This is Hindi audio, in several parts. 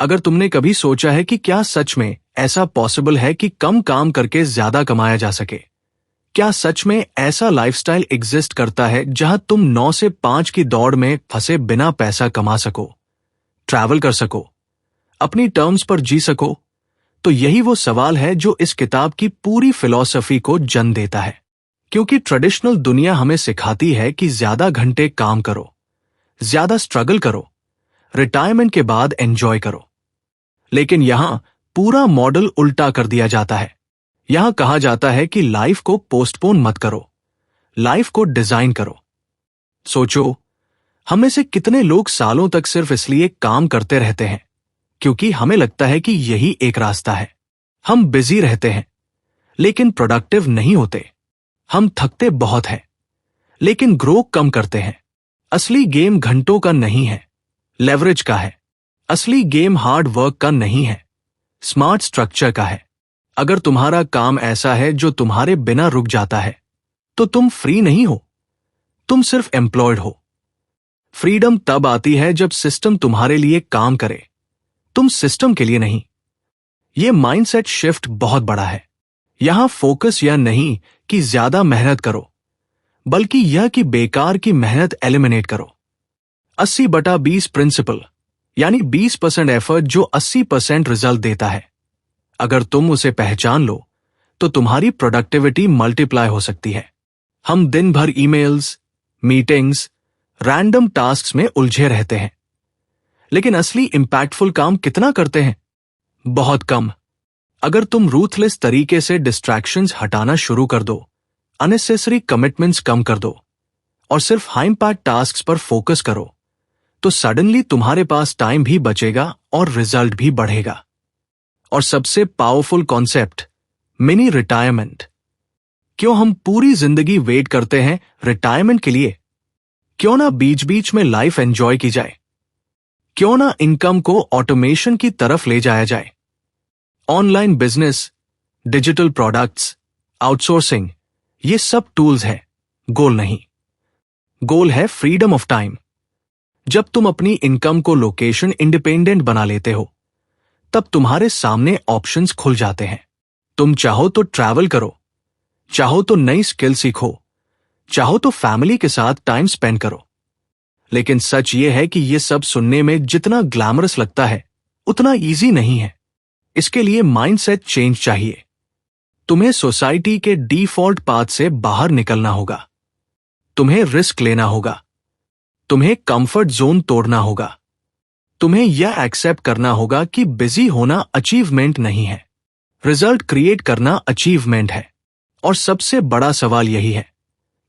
अगर तुमने कभी सोचा है कि क्या सच में ऐसा पॉसिबल है कि कम काम करके ज्यादा कमाया जा सके? क्या सच में ऐसा लाइफस्टाइल एग्जिस्ट करता है जहां तुम 9 से 5 की दौड़ में फंसे बिना पैसा कमा सको, ट्रैवल कर सको, अपनी टर्म्स पर जी सको? तो यही वो सवाल है जो इस किताब की पूरी फिलॉसफी को जन्म देता है। क्योंकि ट्रेडिशनल दुनिया हमें सिखाती है कि ज्यादा घंटे काम करो, ज्यादा स्ट्रगल करो, रिटायरमेंट के बाद एंजॉय करो। लेकिन यहां पूरा मॉडल उल्टा कर दिया जाता है। यहां कहा जाता है कि लाइफ को पोस्टपोन मत करो, लाइफ को डिजाइन करो। सोचो, हम में से कितने लोग सालों तक सिर्फ इसलिए काम करते रहते हैं क्योंकि हमें लगता है कि यही एक रास्ता है। हम बिजी रहते हैं लेकिन प्रोडक्टिव नहीं होते। हम थकते बहुत हैं लेकिन ग्रो कम करते हैं। असली गेम घंटों का नहीं है, लेवरेज का है। असली गेम हार्ड वर्क का नहीं है, स्मार्ट स्ट्रक्चर का है। अगर तुम्हारा काम ऐसा है जो तुम्हारे बिना रुक जाता है तो तुम फ्री नहीं हो, तुम सिर्फ एम्प्लॉयड हो। फ्रीडम तब आती है जब सिस्टम तुम्हारे लिए काम करे, तुम सिस्टम के लिए नहीं। यह माइंडसेट शिफ्ट बहुत बड़ा है। यहां फोकस यह नहीं कि ज्यादा मेहनत करो, बल्कि यह कि बेकार की मेहनत एलिमिनेट करो। 80/20 प्रिंसिपल, यानी 20% एफर्ट जो 80% रिजल्ट देता है। अगर तुम उसे पहचान लो तो तुम्हारी प्रोडक्टिविटी मल्टीप्लाई हो सकती है। हम दिन भर ईमेल्स, मीटिंग्स, रैंडम टास्क्स में उलझे रहते हैं, लेकिन असली इंपैक्टफुल काम कितना करते हैं? बहुत कम। अगर तुम रूथलेस तरीके से डिस्ट्रैक्शंस हटाना शुरू कर दो, अननेसेसरी कमिटमेंट्स कम कर दो और सिर्फ हाई इंपैक्ट टास्क्स पर फोकस करो, तो सडनली तुम्हारे पास टाइम भी बचेगा और रिजल्ट भी बढ़ेगा। और सबसे पावरफुल कॉन्सेप्ट, मिनी रिटायरमेंट। क्यों हम पूरी जिंदगी वेट करते हैं रिटायरमेंट के लिए? क्यों ना बीच बीच में लाइफ एंजॉय की जाए? क्यों ना इनकम को ऑटोमेशन की तरफ ले जाया जाए? Online business, digital products, outsourcing, ये सब टूल्स हैं, गोल नहीं। गोल है फ्रीडम ऑफ टाइम। जब तुम अपनी इनकम को लोकेशन इंडिपेंडेंट बना लेते हो, तब तुम्हारे सामने ऑप्शंस खुल जाते हैं। तुम चाहो तो ट्रैवल करो, चाहो तो नई स्किल सीखो, चाहो तो फैमिली के साथ टाइम स्पेंड करो। लेकिन सच ये है कि ये सब सुनने में जितना ग्लैमरस लगता है, उतना इजी नहीं है। इसके लिए माइंडसेट चेंज चाहिए। तुम्हें सोसाइटी के डिफॉल्ट पाथ से बाहर निकलना होगा। तुम्हें रिस्क लेना होगा। तुम्हें कंफर्ट जोन तोड़ना होगा। तुम्हें यह एक्सेप्ट करना होगा कि बिजी होना अचीवमेंट नहीं है, रिजल्ट क्रिएट करना अचीवमेंट है। और सबसे बड़ा सवाल यही है,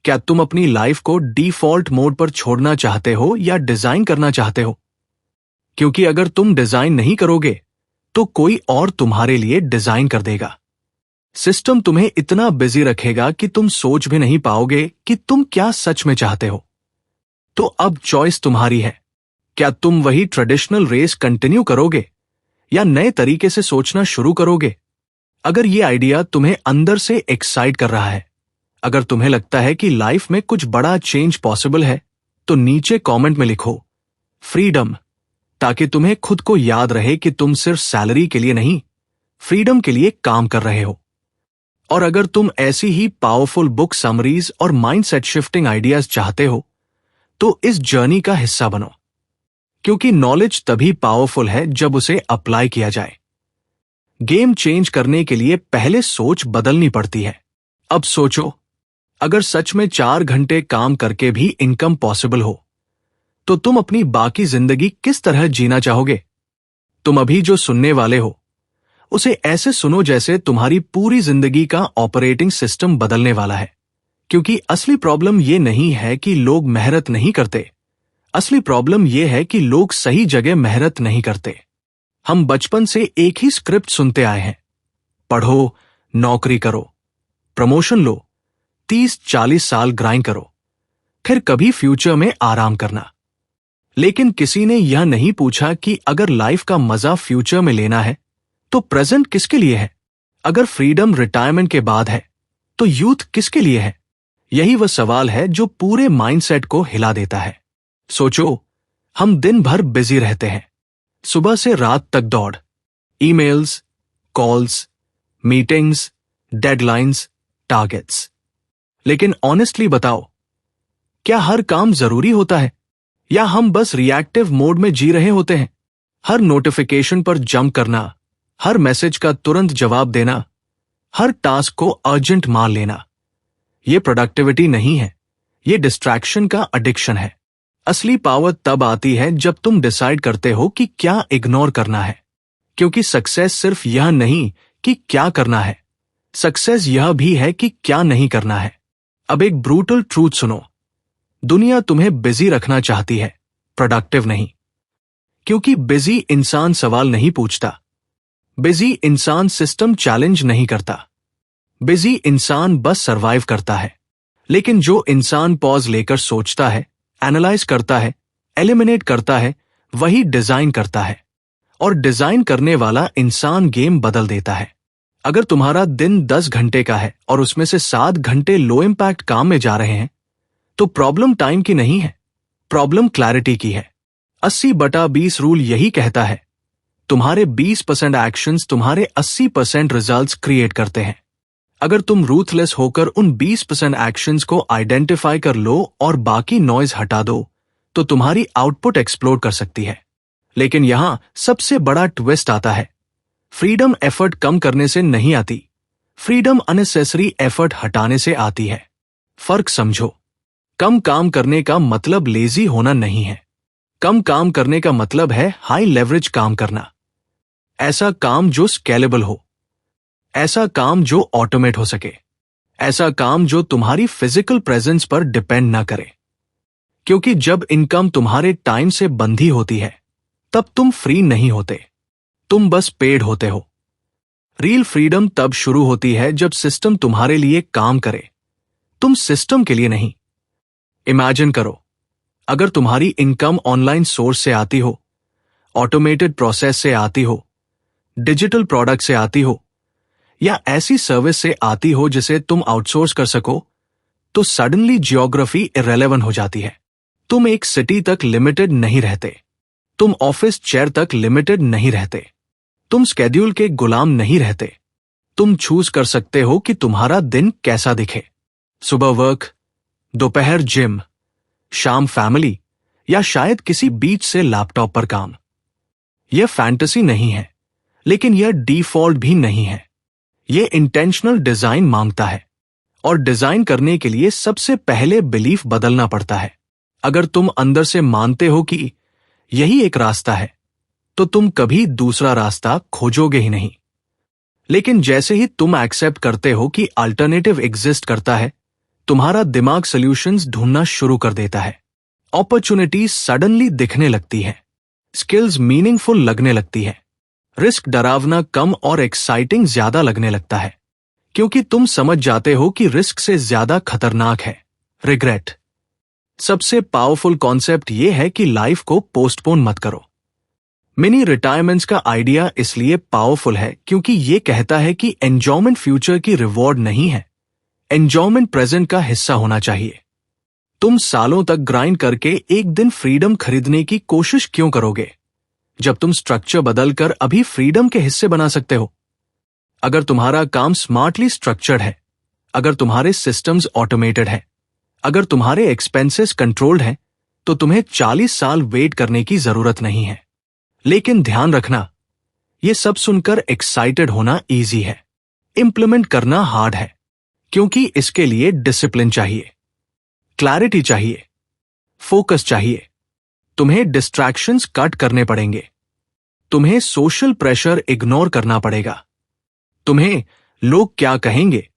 क्या तुम अपनी लाइफ को डिफॉल्ट मोड पर छोड़ना चाहते हो या डिजाइन करना चाहते हो? क्योंकि अगर तुम डिजाइन नहीं करोगे तो कोई और तुम्हारे लिए डिजाइन कर देगा। सिस्टम तुम्हें इतना बिजी रखेगा कि तुम सोच भी नहीं पाओगे कि तुम क्या सच में चाहते हो। तो अब चॉइस तुम्हारी है। क्या तुम वही ट्रेडिशनल रेस कंटिन्यू करोगे या नए तरीके से सोचना शुरू करोगे? अगर ये आइडिया तुम्हें अंदर से एक्साइट कर रहा है, अगर तुम्हें लगता है कि लाइफ में कुछ बड़ा चेंज पॉसिबल है, तो नीचे कमेंट में लिखो फ्रीडम, ताकि तुम्हें खुद को याद रहे कि तुम सिर्फ सैलरी के लिए नहीं, फ्रीडम के लिए काम कर रहे हो। और अगर तुम ऐसी ही पावरफुल बुक समरीज और माइंडसेट शिफ्टिंग आइडियाज चाहते हो, तो इस जर्नी का हिस्सा बनो। क्योंकि नॉलेज तभी पावरफुल है जब उसे अप्लाई किया जाए। गेम चेंज करने के लिए पहले सोच बदलनी पड़ती है। अब सोचो, अगर सच में 4 घंटे काम करके भी इनकम पॉसिबल हो, तो तुम अपनी बाकी जिंदगी किस तरह जीना चाहोगे? तुम अभी जो सुनने वाले हो, उसे ऐसे सुनो जैसे तुम्हारी पूरी जिंदगी का ऑपरेटिंग सिस्टम बदलने वाला है। क्योंकि असली प्रॉब्लम ये नहीं है कि लोग मेहनत नहीं करते, असली प्रॉब्लम ये है कि लोग सही जगह मेहनत नहीं करते। हम बचपन से एक ही स्क्रिप्ट सुनते आए हैं, पढ़ो, नौकरी करो, प्रमोशन लो, 30-40 साल ग्राइंड करो, फिर कभी फ्यूचर में आराम करना। लेकिन किसी ने यह नहीं पूछा कि अगर लाइफ का मजा फ्यूचर में लेना है तो प्रेजेंट किसके लिए है? अगर फ्रीडम रिटायरमेंट के बाद है तो यूथ किसके लिए है? यही वह सवाल है जो पूरे माइंडसेट को हिला देता है। सोचो, हम दिन भर बिजी रहते हैं, सुबह से रात तक दौड़, emails, calls, meetings, deadlines, targets. लेकिन ऑनेस्टली बताओ, क्या हर काम जरूरी होता है, या हम बस रिएक्टिव मोड में जी रहे होते हैं? हर नोटिफिकेशन पर जंप करना, हर मैसेज का तुरंत जवाब देना, हर टास्क को अर्जेंट मान लेना, यह प्रोडक्टिविटी नहीं है, यह डिस्ट्रैक्शन का एडिक्शन है। असली पावर तब आती है जब तुम डिसाइड करते हो कि क्या इग्नोर करना है, क्योंकि सक्सेस सिर्फ यह नहीं कि क्या करना है, सक्सेस यह भी है कि क्या नहीं करना है। अब एक ब्रूटल ट्रूथ सुनो, दुनिया तुम्हें बिजी रखना चाहती है, प्रोडक्टिव नहीं। क्योंकि बिजी इंसान सवाल नहीं पूछता, बिजी इंसान सिस्टम चैलेंज नहीं करता, बिजी इंसान बस सरवाइव करता है। लेकिन जो इंसान पॉज लेकर सोचता है, एनालाइज करता है, एलिमिनेट करता है, वही डिजाइन करता है। और डिजाइन करने वाला इंसान गेम बदल देता है। अगर तुम्हारा दिन 10 घंटे का है और उसमें से 7 घंटे लो इंपैक्ट काम में जा रहे हैं, तो प्रॉब्लम टाइम की नहीं है, प्रॉब्लम क्लैरिटी की है। 80/20 रूल यही कहता है, तुम्हारे 20% एक्शंस तुम्हारे 80% रिजल्ट्स क्रिएट करते हैं। अगर तुम रूथलेस होकर उन 20% एक्शंस को आइडेंटिफाई कर लो और बाकी नॉइज हटा दो, तो तुम्हारी आउटपुट एक्सप्लोड कर सकती है। लेकिन यहां सबसे बड़ा ट्विस्ट आता है, फ्रीडम एफर्ट कम करने से नहीं आती, फ्रीडम अननेसेसरी एफर्ट हटाने से आती है। फर्क समझो, कम काम करने का मतलब लेजी होना नहीं है, कम काम करने का मतलब है हाई लेवरेज काम करना। ऐसा काम जो स्केलेबल हो, ऐसा काम जो ऑटोमेट हो सके, ऐसा काम जो तुम्हारी फिजिकल प्रेजेंस पर डिपेंड ना करे। क्योंकि जब इनकम तुम्हारे टाइम से बंधी होती है, तब तुम फ्री नहीं होते, तुम बस पेड होते हो। रियल फ्रीडम तब शुरू होती है जब सिस्टम तुम्हारे लिए काम करे, तुम सिस्टम के लिए नहीं। इमेजिन करो, अगर तुम्हारी इनकम ऑनलाइन सोर्स से आती हो, ऑटोमेटेड प्रोसेस से आती हो, डिजिटल प्रोडक्ट से आती हो, या ऐसी सर्विस से आती हो जिसे तुम आउटसोर्स कर सको, तो सडनली जियोग्राफी इररेलेवेंट हो जाती है। तुम एक सिटी तक लिमिटेड नहीं रहते, तुम ऑफिस चेयर तक लिमिटेड नहीं रहते, तुम स्केड्यूल के गुलाम नहीं रहते। तुम चूज कर सकते हो कि तुम्हारा दिन कैसा दिखे, सुबह वर्क, दोपहर जिम, शाम फैमिली, या शायद किसी बीच से लैपटॉप पर काम। यह फैंटेसी नहीं है, लेकिन यह डिफॉल्ट भी नहीं है। यह इंटेंशनल डिजाइन मांगता है, और डिजाइन करने के लिए सबसे पहले बिलीफ बदलना पड़ता है। अगर तुम अंदर से मानते हो कि यही एक रास्ता है, तो तुम कभी दूसरा रास्ता खोजोगे ही नहीं। लेकिन जैसे ही तुम एक्सेप्ट करते हो कि अल्टरनेटिव एग्जिस्ट करता है, तुम्हारा दिमाग सॉल्यूशंस ढूंढना शुरू कर देता है। अपॉर्चुनिटीज सडनली दिखने लगती है, स्किल्स मीनिंगफुल लगने लगती है, रिस्क डरावना कम और एक्साइटिंग ज्यादा लगने लगता है। क्योंकि तुम समझ जाते हो कि रिस्क से ज्यादा खतरनाक है रिग्रेट। सबसे पावरफुल कॉन्सेप्ट यह है कि लाइफ को पोस्टपोन मत करो। मिनी रिटायरमेंट्स का आइडिया इसलिए पावरफुल है क्योंकि यह कहता है कि एंजॉयमेंट फ्यूचर की रिवॉर्ड नहीं है, एंजॉयमेंट प्रेजेंट का हिस्सा होना चाहिए। तुम सालों तक ग्राइंड करके एक दिन फ्रीडम खरीदने की कोशिश क्यों करोगे, जब तुम स्ट्रक्चर बदलकर अभी फ्रीडम के हिस्से बना सकते हो? अगर तुम्हारा काम स्मार्टली स्ट्रक्चर्ड है, अगर तुम्हारे सिस्टम्स ऑटोमेटेड है, अगर तुम्हारे एक्सपेंसेस कंट्रोल्ड हैं, तो तुम्हें 40 साल वेट करने की जरूरत नहीं है। लेकिन ध्यान रखना, यह सब सुनकर एक्साइटेड होना इजी है, इंप्लीमेंट करना हार्ड है। क्योंकि इसके लिए डिसिप्लिन चाहिए, क्लैरिटी चाहिए, फोकस चाहिए। तुम्हें डिस्ट्रैक्शंस कट करने पड़ेंगे, तुम्हें सोशल प्रेशर इग्नोर करना पड़ेगा, तुम्हें लोग क्या कहेंगे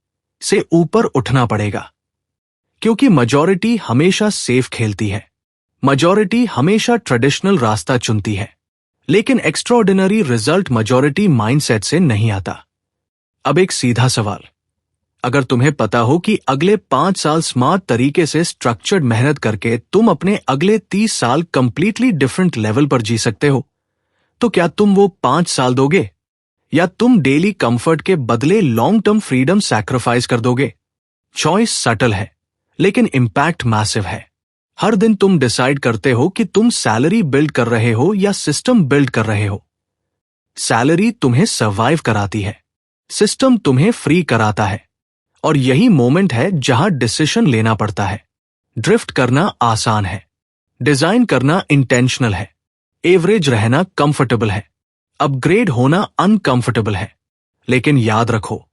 से ऊपर उठना पड़ेगा। क्योंकि मेजॉरिटी हमेशा सेफ खेलती है, मेजॉरिटी हमेशा ट्रेडिशनल रास्ता चुनती है, लेकिन एक्स्ट्राऑर्डिनरी रिजल्ट मेजॉरिटी माइंडसेट से नहीं आता। अब एक सीधा सवाल, अगर तुम्हें पता हो कि अगले 5 साल स्मार्ट तरीके से स्ट्रक्चर्ड मेहनत करके तुम अपने अगले 30 साल कंप्लीटली डिफरेंट लेवल पर जी सकते हो, तो क्या तुम वो 5 साल दोगे, या तुम डेली कंफर्ट के बदले लॉन्ग टर्म फ्रीडम सैक्रिफाइस कर दोगे? चॉइस सटल है, लेकिन इंपैक्ट मैसिव है। हर दिन तुम डिसाइड करते हो कि तुम सैलरी बिल्ड कर रहे हो या सिस्टम बिल्ड कर रहे हो। सैलरी तुम्हें सर्वाइव कराती है, सिस्टम तुम्हें फ्री कराता है, और यही मोमेंट है जहां डिसीजन लेना पड़ता है। ड्रिफ्ट करना आसान है, डिजाइन करना इंटेंशनल है, एवरेज रहना कंफर्टेबल है, अपग्रेड होना अनकंफर्टेबल है। लेकिन याद रखो,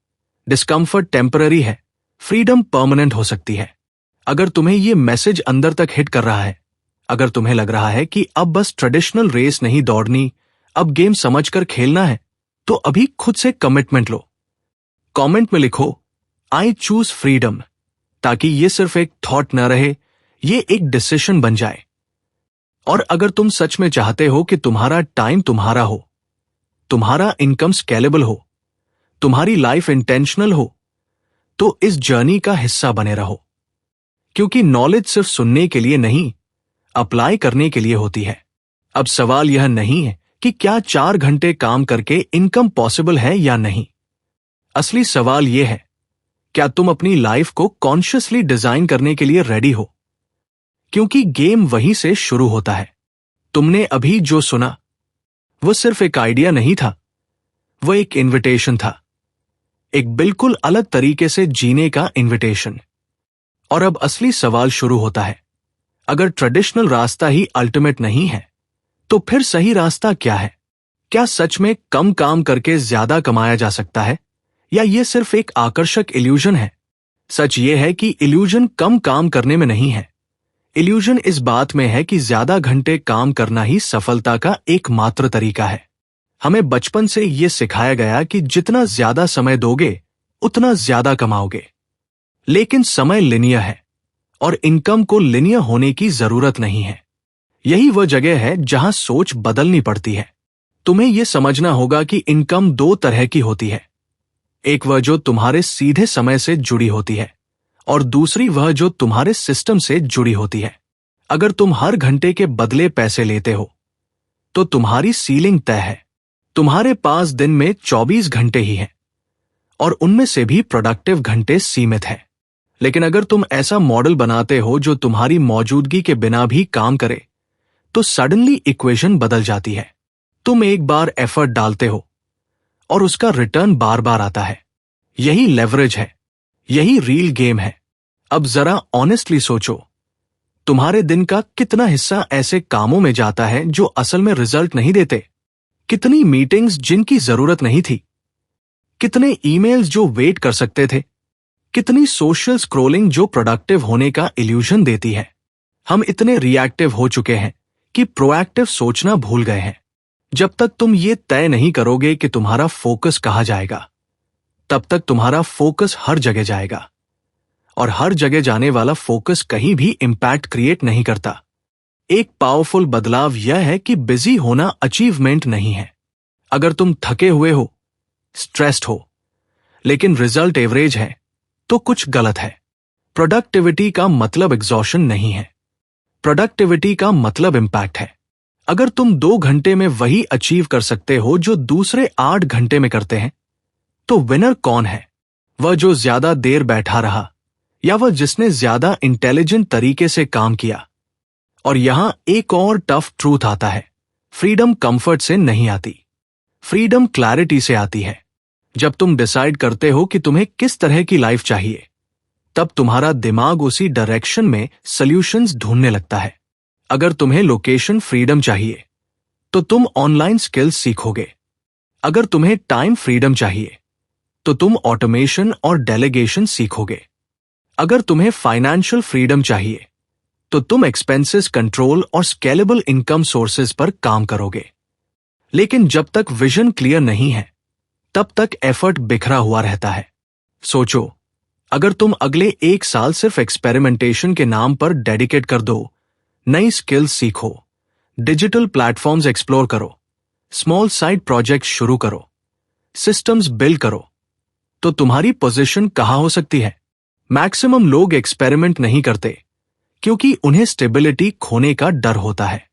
डिस्कंफर्ट टेम्पररी है, फ्रीडम परमानेंट हो सकती है। अगर तुम्हें यह मैसेज अंदर तक हिट कर रहा है, अगर तुम्हें लग रहा है कि अब बस ट्रेडिशनल रेस नहीं दौड़नी, अब गेम समझकर खेलना है, तो अभी खुद से कमिटमेंट लो। कमेंट में लिखो आई चूज फ्रीडम, ताकि ये सिर्फ एक थॉट न रहे, ये एक डिसीजन बन जाए। और अगर तुम सच में चाहते हो कि तुम्हारा टाइम तुम्हारा हो, तुम्हारा इनकम स्केलेबल हो, तुम्हारी लाइफ इंटेंशनल हो, तो इस जर्नी का हिस्सा बने रहो। क्योंकि नॉलेज सिर्फ सुनने के लिए नहीं, अप्लाई करने के लिए होती है। अब सवाल यह नहीं है कि क्या 4 घंटे काम करके इनकम पॉसिबल है या नहीं। असली सवाल यह है, क्या तुम अपनी लाइफ को कॉन्शियसली डिजाइन करने के लिए रेडी हो? क्योंकि गेम वहीं से शुरू होता है। तुमने अभी जो सुना वो सिर्फ एक आइडिया नहीं था, वो एक इनविटेशन था, एक बिल्कुल अलग तरीके से जीने का इनविटेशन। और अब असली सवाल शुरू होता है, अगर ट्रेडिशनल रास्ता ही अल्टीमेट नहीं है, तो फिर सही रास्ता क्या है? क्या सच में कम काम करके ज्यादा कमाया जा सकता है, या यह सिर्फ एक आकर्षक इल्यूजन है? सच यह है कि इल्यूजन कम काम करने में नहीं है, इल्यूजन इस बात में है कि ज्यादा घंटे काम करना ही सफलता का एकमात्र तरीका है। हमें बचपन से यह सिखाया गया कि जितना ज्यादा समय दोगे उतना ज्यादा कमाओगे। लेकिन समय लिनियर है, और इनकम को लिनियर होने की जरूरत नहीं है। यही वह जगह है जहां सोच बदलनी पड़ती है। तुम्हें यह समझना होगा कि इनकम 2 तरह की होती है, एक वह जो तुम्हारे सीधे समय से जुड़ी होती है, और दूसरी वह जो तुम्हारे सिस्टम से जुड़ी होती है। अगर तुम हर घंटे के बदले पैसे लेते हो, तो तुम्हारी सीलिंग तय है। तुम्हारे पास दिन में 24 घंटे ही हैं, और उनमें से भी प्रोडक्टिव घंटे सीमित हैं। लेकिन अगर तुम ऐसा मॉडल बनाते हो जो तुम्हारी मौजूदगी के बिना भी काम करे, तो सडनली इक्वेशन बदल जाती है। तुम एक बार एफर्ट डालते हो और उसका रिटर्न बार बार आता है। यही लेवरेज है, यही रियल गेम है। अब जरा ऑनेस्टली सोचो, तुम्हारे दिन का कितना हिस्सा ऐसे कामों में जाता है जो असल में रिजल्ट नहीं देते? कितनी मीटिंग्स जिनकी जरूरत नहीं थी? कितने ईमेल्स जो वेट कर सकते थे? कितनी सोशल स्क्रोलिंग जो प्रोडक्टिव होने का इल्यूजन देती है? हम इतने रिएक्टिव हो चुके हैं कि प्रोएक्टिव सोचना भूल गए हैं। जब तक तुम ये तय नहीं करोगे कि तुम्हारा फोकस कहाँ जाएगा, तब तक तुम्हारा फोकस हर जगह जाएगा, और हर जगह जाने वाला फोकस कहीं भी इंपैक्ट क्रिएट नहीं करता। एक पावरफुल बदलाव यह है कि बिजी होना अचीवमेंट नहीं है। अगर तुम थके हुए हो, स्ट्रेस्ड हो, लेकिन रिजल्ट एवरेज है, तो कुछ गलत है। प्रोडक्टिविटी का मतलब एग्जॉशन नहीं है, प्रोडक्टिविटी का मतलब इंपैक्ट है। अगर तुम 2 घंटे में वही अचीव कर सकते हो जो दूसरे 8 घंटे में करते हैं, तो विनर कौन है? वह जो ज्यादा देर बैठा रहा, या वह जिसने ज्यादा इंटेलिजेंट तरीके से काम किया? और यहां एक और टफ ट्रूथ आता है, फ्रीडम कंफर्ट से नहीं आती, फ्रीडम क्लैरिटी से आती है। जब तुम डिसाइड करते हो कि तुम्हें किस तरह की लाइफ चाहिए, तब तुम्हारा दिमाग उसी डायरेक्शन में सॉल्यूशंस ढूंढने लगता है। अगर तुम्हें लोकेशन फ्रीडम चाहिए, तो तुम ऑनलाइन स्किल्स सीखोगे। अगर तुम्हें टाइम फ्रीडम चाहिए, तो तुम ऑटोमेशन और डेलीगेशन सीखोगे। अगर तुम्हें फाइनेंशियल फ्रीडम चाहिए, तो तुम एक्सपेंसेस कंट्रोल और स्केलेबल इनकम सोर्सेज पर काम करोगे। लेकिन जब तक विजन क्लियर नहीं है, तब तक एफर्ट बिखरा हुआ रहता है। सोचो, अगर तुम अगले 1 साल सिर्फ एक्सपेरिमेंटेशन के नाम पर डेडिकेट कर दो, नई स्किल्स सीखो, डिजिटल प्लेटफॉर्म्स एक्सप्लोर करो, स्मॉल साइड प्रोजेक्ट शुरू करो, सिस्टम्स बिल्ड करो, तो तुम्हारी पोजीशन कहां हो सकती है? मैक्सिमम लोग एक्सपेरिमेंट नहीं करते क्योंकि उन्हें स्टेबिलिटी खोने का डर होता है।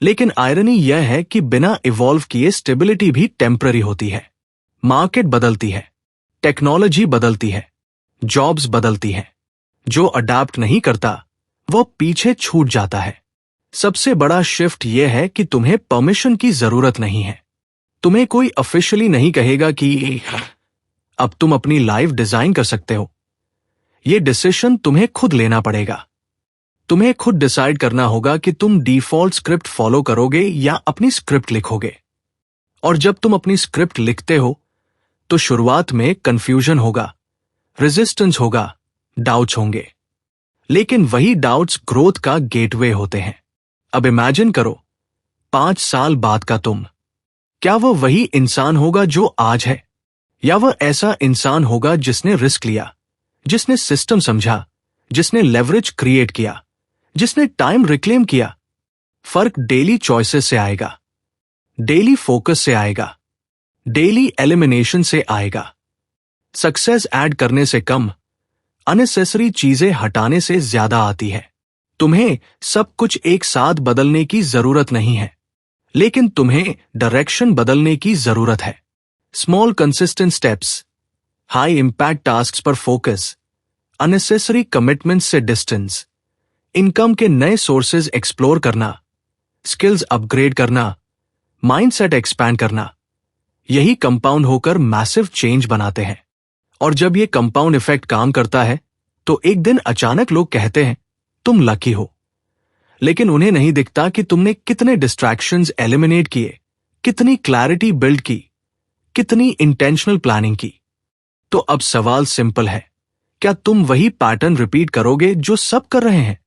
लेकिन आयरनी यह है कि बिना इवॉल्व किए स्टेबिलिटी भी टेम्पररी होती है। मार्केट बदलती है, टेक्नोलॉजी बदलती है, जॉब्स बदलती हैं। जो अडैप्ट नहीं करता, वो पीछे छूट जाता है। सबसे बड़ा शिफ्ट यह है कि तुम्हें परमिशन की जरूरत नहीं है। तुम्हें कोई ऑफिशियली नहीं कहेगा कि अब तुम अपनी लाइफ डिजाइन कर सकते हो। यह डिसीजन तुम्हें खुद लेना पड़ेगा। तुम्हें खुद डिसाइड करना होगा कि तुम डिफॉल्ट स्क्रिप्ट फॉलो करोगे या अपनी स्क्रिप्ट लिखोगे। और जब तुम अपनी स्क्रिप्ट लिखते हो तो शुरुआत में कंफ्यूजन होगा, रेजिस्टेंस होगा, डाउट्स होंगे, लेकिन वही डाउट्स ग्रोथ का गेटवे होते हैं। अब इमेजिन करो 5 साल बाद का तुम, क्या वह वही इंसान होगा जो आज है, या वह ऐसा इंसान होगा जिसने रिस्क लिया, जिसने सिस्टम समझा, जिसने लेवरेज क्रिएट किया, जिसने टाइम रिक्लेम किया? फर्क डेली चॉइसेस से आएगा, डेली फोकस से आएगा, डेली एलिमिनेशन से आएगा। सक्सेस ऐड करने से कम, अननेसेसरी चीजें हटाने से ज्यादा आती है। तुम्हें सब कुछ एक साथ बदलने की जरूरत नहीं है, लेकिन तुम्हें डायरेक्शन बदलने की जरूरत है। Small consistent steps, high impact tasks पर फोकस, अननेसेसरी कमिटमेंट से डिस्टेंस, इनकम के नए सोर्सेज एक्सप्लोर करना, स्किल्स अपग्रेड करना, माइंडसेट एक्सपैंड करना, यही कंपाउंड होकर मैसिव चेंज बनाते हैं। और जब ये कंपाउंड इफेक्ट काम करता है तो एक दिन अचानक लोग कहते हैं तुम लकी हो, लेकिन उन्हें नहीं दिखता कि तुमने कितने डिस्ट्रैक्शंस एलिमिनेट किए, कितनी क्लैरिटी बिल्ड की, कितनी इंटेंशनल प्लानिंग की। तो अब सवाल सिंपल है, क्या तुम वही पैटर्न रिपीट करोगे जो सब कर रहे हैं,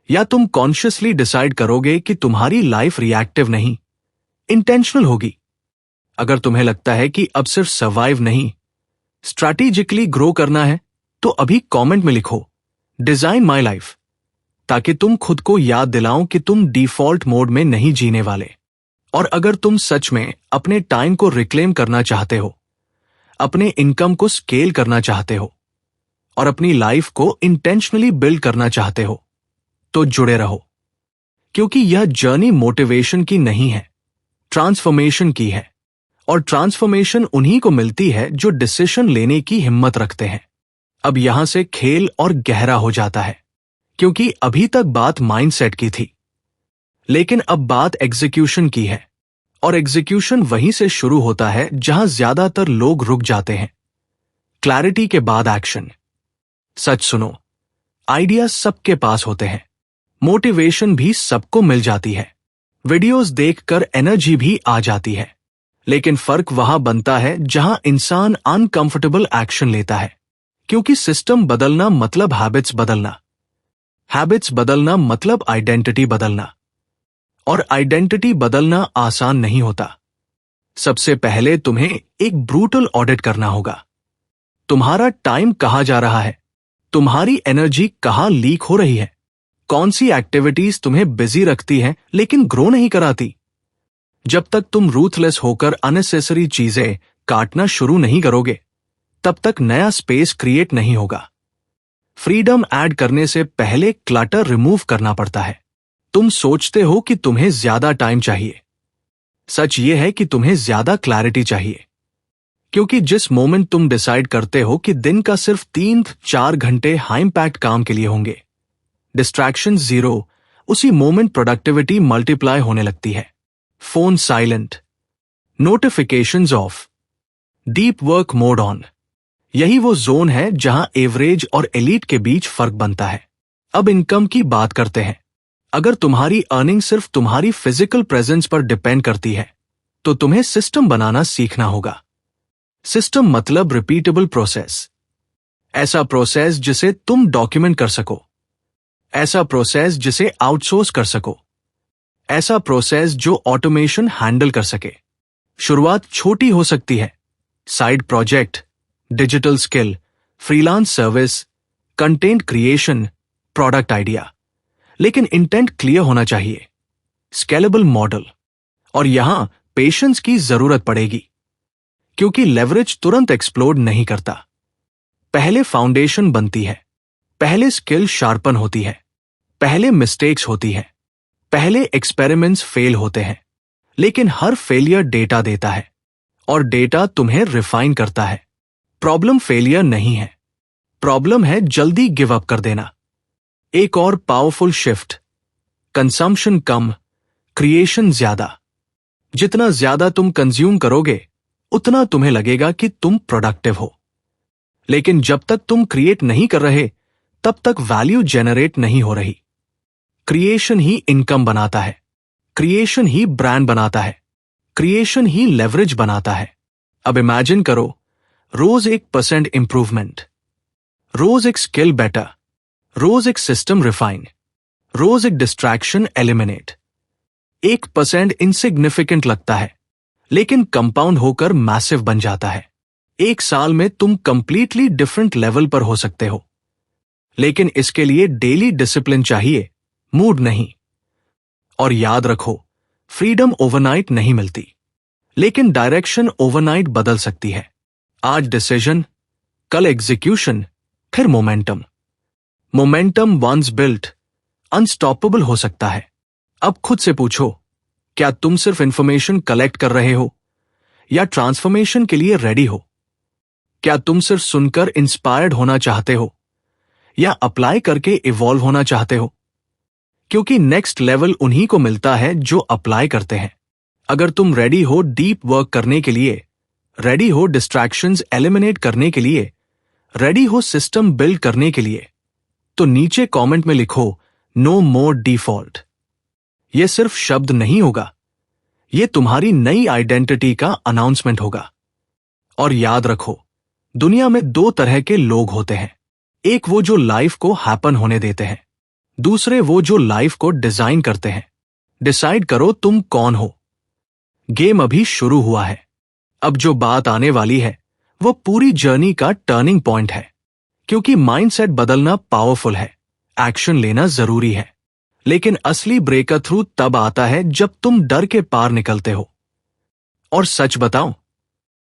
या तुम कॉन्शियसली डिसाइड करोगे कि तुम्हारी लाइफ रिएक्टिव नहीं, इंटेंशनल होगी? अगर तुम्हें लगता है कि अब सिर्फ सर्वाइव नहीं, स्ट्रैटेजिकली ग्रो करना है, तो अभी कमेंट में लिखो डिजाइन माई लाइफ, ताकि तुम खुद को याद दिलाओ कि तुम डिफॉल्ट मोड में नहीं जीने वाले। और अगर तुम सच में अपने टाइम को रिक्लेम करना चाहते हो, अपने इनकम को स्केल करना चाहते हो, और अपनी लाइफ को इंटेंशनली बिल्ड करना चाहते हो, तो जुड़े रहो, क्योंकि यह जर्नी मोटिवेशन की नहीं है, ट्रांसफॉर्मेशन की है। और ट्रांसफॉर्मेशन उन्हीं को मिलती है जो डिसीजन लेने की हिम्मत रखते हैं। अब यहां से खेल और गहरा हो जाता है, क्योंकि अभी तक बात माइंडसेट की थी, लेकिन अब बात एग्जीक्यूशन की है। और एग्जीक्यूशन वहीं से शुरू होता है जहां ज्यादातर लोग रुक जाते हैं। क्लैरिटी के बाद एक्शन। सच सुनो, आइडिया सबके पास होते हैं, मोटिवेशन भी सबको मिल जाती है, वीडियोस देखकर एनर्जी भी आ जाती है, लेकिन फर्क वहां बनता है जहां इंसान अनकंफर्टेबल एक्शन लेता है। क्योंकि सिस्टम बदलना मतलब हैबिट्स बदलना, हैबिट्स बदलना मतलब आइडेंटिटी बदलना, और आइडेंटिटी बदलना आसान नहीं होता। सबसे पहले तुम्हें एक ब्रूटल ऑडिट करना होगा। तुम्हारा टाइम कहां जा रहा है, तुम्हारी एनर्जी कहां लीक हो रही है, कौन सी एक्टिविटीज तुम्हें बिजी रखती हैं लेकिन ग्रो नहीं कराती। जब तक तुम रूथलेस होकर अननेसेसरी चीजें काटना शुरू नहीं करोगे, तब तक नया स्पेस क्रिएट नहीं होगा। फ्रीडम ऐड करने से पहले क्लटर रिमूव करना पड़ता है। तुम सोचते हो कि तुम्हें ज्यादा टाइम चाहिए, सच ये है कि तुम्हें ज्यादा क्लैरिटी चाहिए। क्योंकि जिस मोमेंट तुम डिसाइड करते हो कि दिन का सिर्फ 3-4 घंटे हाई इंपैक्ट काम के लिए होंगे, डिस्ट्रैक्शन जीरो, उसी मोमेंट प्रोडक्टिविटी मल्टीप्लाई होने लगती है। Phone silent, notifications of, deep work mode on, यही वो जोन है जहां एवरेज और एलीट के बीच फर्क बनता है। अब इनकम की बात करते हैं। अगर तुम्हारी अर्निंग सिर्फ तुम्हारी फिजिकल प्रेजेंस पर डिपेंड करती है, तो तुम्हें सिस्टम बनाना सीखना होगा। सिस्टम मतलब रिपीटेबल प्रोसेस, ऐसा प्रोसेस जिसे तुम डॉक्यूमेंट कर सको, ऐसा प्रोसेस जिसे आउटसोर्स कर सको, ऐसा प्रोसेस जो ऑटोमेशन हैंडल कर सके। शुरुआत छोटी हो सकती है, side project, digital skill, freelance service, content creation, product idea, लेकिन इंटेंट क्लियर होना चाहिए, स्केलेबल मॉडल। और यहां पेशेंस की जरूरत पड़ेगी, क्योंकि लेवरेज तुरंत एक्सप्लोड नहीं करता। पहले फाउंडेशन बनती है, पहले स्किल शार्पन होती है, पहले मिस्टेक्स होती है, पहले एक्सपेरिमेंट्स फेल होते हैं, लेकिन हर फेलियर डेटा देता है, और डेटा तुम्हें रिफाइन करता है। प्रॉब्लम फेलियर नहीं है, प्रॉब्लम है जल्दी गिव अप कर देना। एक और पावरफुल शिफ्ट, कंजम्पशन कम, क्रिएशन ज्यादा। जितना ज्यादा तुम कंज्यूम करोगे उतना तुम्हें लगेगा कि तुम प्रोडक्टिव हो, लेकिन जब तक तुम क्रिएट नहीं कर रहे तब तक वैल्यू जेनरेट नहीं हो रही। क्रिएशन ही इनकम बनाता है, क्रिएशन ही ब्रांड बनाता है, क्रिएशन ही लेवरेज बनाता है। अब इमेजिन करो, रोज 1% इंप्रूवमेंट, रोज एक स्किल बेटर, रोज एक सिस्टम रिफाइन, रोज एक डिस्ट्रैक्शन एलिमिनेट। 1% इनसिग्निफिकेंट लगता है, लेकिन कंपाउंड होकर मैसिव बन जाता है। एक साल में तुम कंप्लीटली डिफरेंट लेवल पर हो सकते हो, लेकिन इसके लिए डेली डिसिप्लिन चाहिए, मूड नहीं। और याद रखो, फ्रीडम ओवरनाइट नहीं मिलती, लेकिन डायरेक्शन ओवरनाइट बदल सकती है। आज डिसीजन, कल एग्जीक्यूशन, फिर momentum. Momentum once built unstoppable हो सकता है। अब खुद से पूछो, क्या तुम सिर्फ इंफॉर्मेशन कलेक्ट कर रहे हो या ट्रांसफॉर्मेशन के लिए रेडी हो? क्या तुम सिर्फ सुनकर इंस्पायर्ड होना चाहते हो या अप्लाई करके इवॉल्व होना चाहते हो? क्योंकि नेक्स्ट लेवल उन्हीं को मिलता है जो अप्लाई करते हैं। अगर तुम रेडी हो डीप वर्क करने के लिए, रेडी हो डिस्ट्रैक्शंस एलिमिनेट करने के लिए, रेडी हो सिस्टम बिल्ड करने के लिए, तो नीचे कमेंट में लिखो, नो मोर डिफॉल्ट। यह सिर्फ शब्द नहीं होगा, यह तुम्हारी नई आइडेंटिटी का अनाउंसमेंट होगा। और याद रखो, दुनिया में 2 तरह के लोग होते हैं। एक वो जो लाइफ को हैपन होने देते हैं, दूसरे वो जो लाइफ को डिजाइन करते हैं। डिसाइड करो तुम कौन हो। गेम अभी शुरू हुआ है। अब जो बात आने वाली है वो पूरी जर्नी का टर्निंग पॉइंट है, क्योंकि माइंडसेट बदलना पावरफुल है, एक्शन लेना जरूरी है, लेकिन असली ब्रेक थ्रू तब आता है जब तुम डर के पार निकलते हो। और सच बताऊं,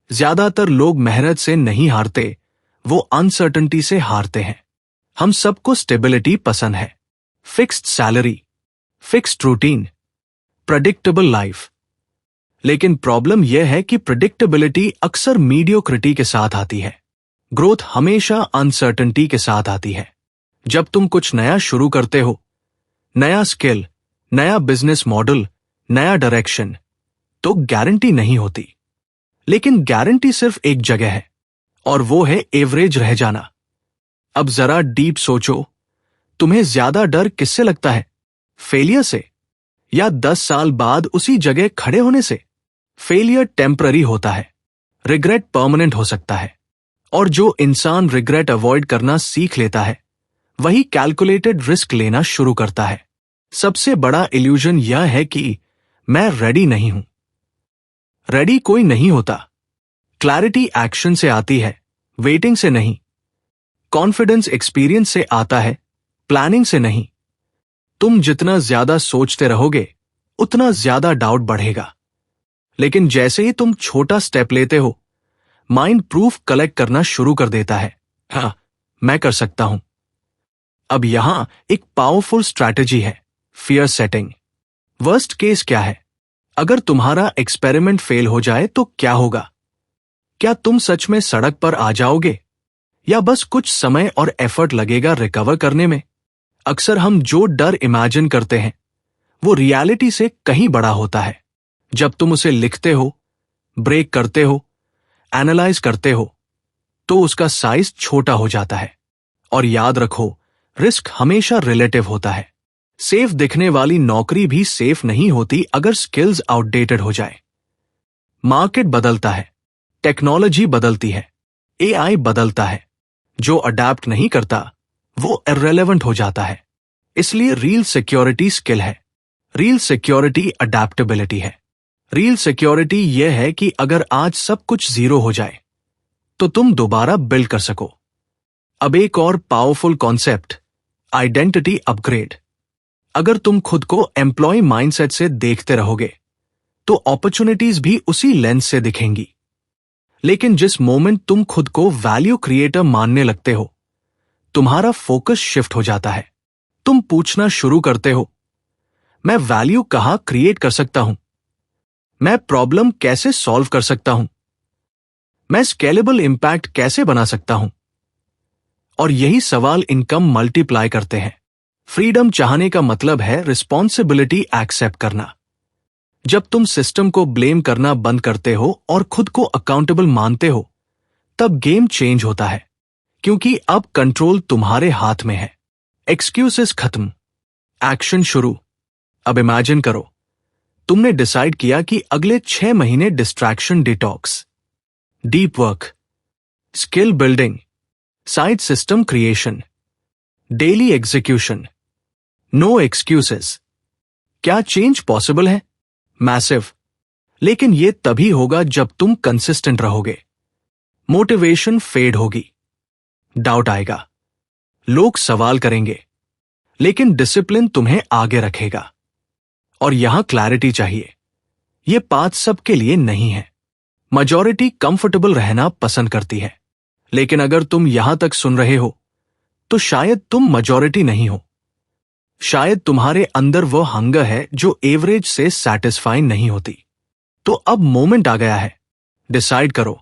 ज्यादातर लोग मेहनत से नहीं हारते, वो अनसर्टेनिटी से हारते हैं। हम सबको स्टेबिलिटी पसंद है, fixed salary, fixed routine, predictable life. लेकिन प्रॉब्लम यह है कि प्रेडिक्टेबिलिटी अक्सर मीडियोक्रिटी के साथ आती है, ग्रोथ हमेशा अनसर्टेनिटी के साथ आती है। जब तुम कुछ नया शुरू करते हो, नया स्किल, नया बिजनेस मॉडल, नया डायरेक्शन, तो गारंटी नहीं होती। लेकिन गारंटी सिर्फ एक जगह है, और वो है एवरेज रह जाना। अब जरा डीप सोचो, तुम्हें ज्यादा डर किससे लगता है? फेलियर से या 10 साल बाद उसी जगह खड़े होने से? फेलियर टेम्पररी होता है, रिग्रेट परमानेंट हो सकता है। और जो इंसान रिग्रेट अवॉइड करना सीख लेता है, वही कैलकुलेटेड रिस्क लेना शुरू करता है। सबसे बड़ा इल्यूजन यह है कि मैं रेडी नहीं हूं। रेडी कोई नहीं होता। क्लैरिटी एक्शन से आती है, वेटिंग से नहीं। कॉन्फिडेंस एक्सपीरियंस से आता है, प्लानिंग से नहीं। तुम जितना ज्यादा सोचते रहोगे उतना ज्यादा डाउट बढ़ेगा, लेकिन जैसे ही तुम छोटा स्टेप लेते हो, माइंड प्रूफ कलेक्ट करना शुरू कर देता है। हाँ, मैं कर सकता हूं। अब यहां एक पावरफुल स्ट्रैटेजी है, फियर सेटिंग। वर्स्ट केस क्या है? अगर तुम्हारा एक्सपेरिमेंट फेल हो जाए तो क्या होगा? क्या तुम सच में सड़क पर आ जाओगे या बस कुछ समय और एफर्ट लगेगा रिकवर करने में? अक्सर हम जो डर इमेजिन करते हैं वो रियलिटी से कहीं बड़ा होता है। जब तुम उसे लिखते हो, ब्रेक करते हो, एनालाइज करते हो, तो उसका साइज छोटा हो जाता है। और याद रखो, रिस्क हमेशा रिलेटिव होता है। सेफ दिखने वाली नौकरी भी सेफ नहीं होती अगर स्किल्स आउटडेटेड हो जाए। मार्केट बदलता है, टेक्नोलॉजी बदलती है, एआई बदलता है। जो अडैप्ट नहीं करता वो इररिलेवेंट हो जाता है। इसलिए रियल सिक्योरिटी स्किल है, रियल सिक्योरिटी अडैप्टेबिलिटी है। रियल सिक्योरिटी यह है कि अगर आज सब कुछ जीरो हो जाए तो तुम दोबारा बिल्ड कर सको। अब एक और पावरफुल कॉन्सेप्ट, आइडेंटिटी अपग्रेड। अगर तुम खुद को एम्प्लॉय माइंडसेट से देखते रहोगे तो अपॉर्चुनिटीज भी उसी लेंस से दिखेंगी। लेकिन जिस मोमेंट तुम खुद को वैल्यू क्रिएटर मानने लगते हो, तुम्हारा फोकस शिफ्ट हो जाता है। तुम पूछना शुरू करते हो, मैं वैल्यू कहां क्रिएट कर सकता हूं? मैं प्रॉब्लम कैसे सॉल्व कर सकता हूं? मैं स्केलेबल इंपैक्ट कैसे बना सकता हूं? और यही सवाल इनकम मल्टीप्लाई करते हैं। फ्रीडम चाहने का मतलब है रिस्पॉन्सिबिलिटी एक्सेप्ट करना। जब तुम सिस्टम को ब्लेम करना बंद करते हो और खुद को अकाउंटेबल मानते हो, तब गेम चेंज होता है, क्योंकि अब कंट्रोल तुम्हारे हाथ में है। एक्सक्यूजेस खत्म, एक्शन शुरू। अब इमेजिन करो, तुमने डिसाइड किया कि अगले 6 महीने distraction detox, deep work, skill building, side system creation, daily execution, no excuses. क्या चेंज पॉसिबल है? मैसिव। लेकिन यह तभी होगा जब तुम कंसिस्टेंट रहोगे। मोटिवेशन फेड होगी, डाउट आएगा, लोग सवाल करेंगे, लेकिन डिसिप्लिन तुम्हें आगे रखेगा। और यहां क्लैरिटी चाहिए, यह पाथ सबके लिए नहीं है। मेजॉरिटी कंफर्टेबल रहना पसंद करती है, लेकिन अगर तुम यहां तक सुन रहे हो, तो शायद तुम मेजॉरिटी नहीं हो। शायद तुम्हारे अंदर वो हंगर है जो एवरेज से सैटिस्फाई नहीं होती। तो अब मोमेंट आ गया है, डिसाइड करो,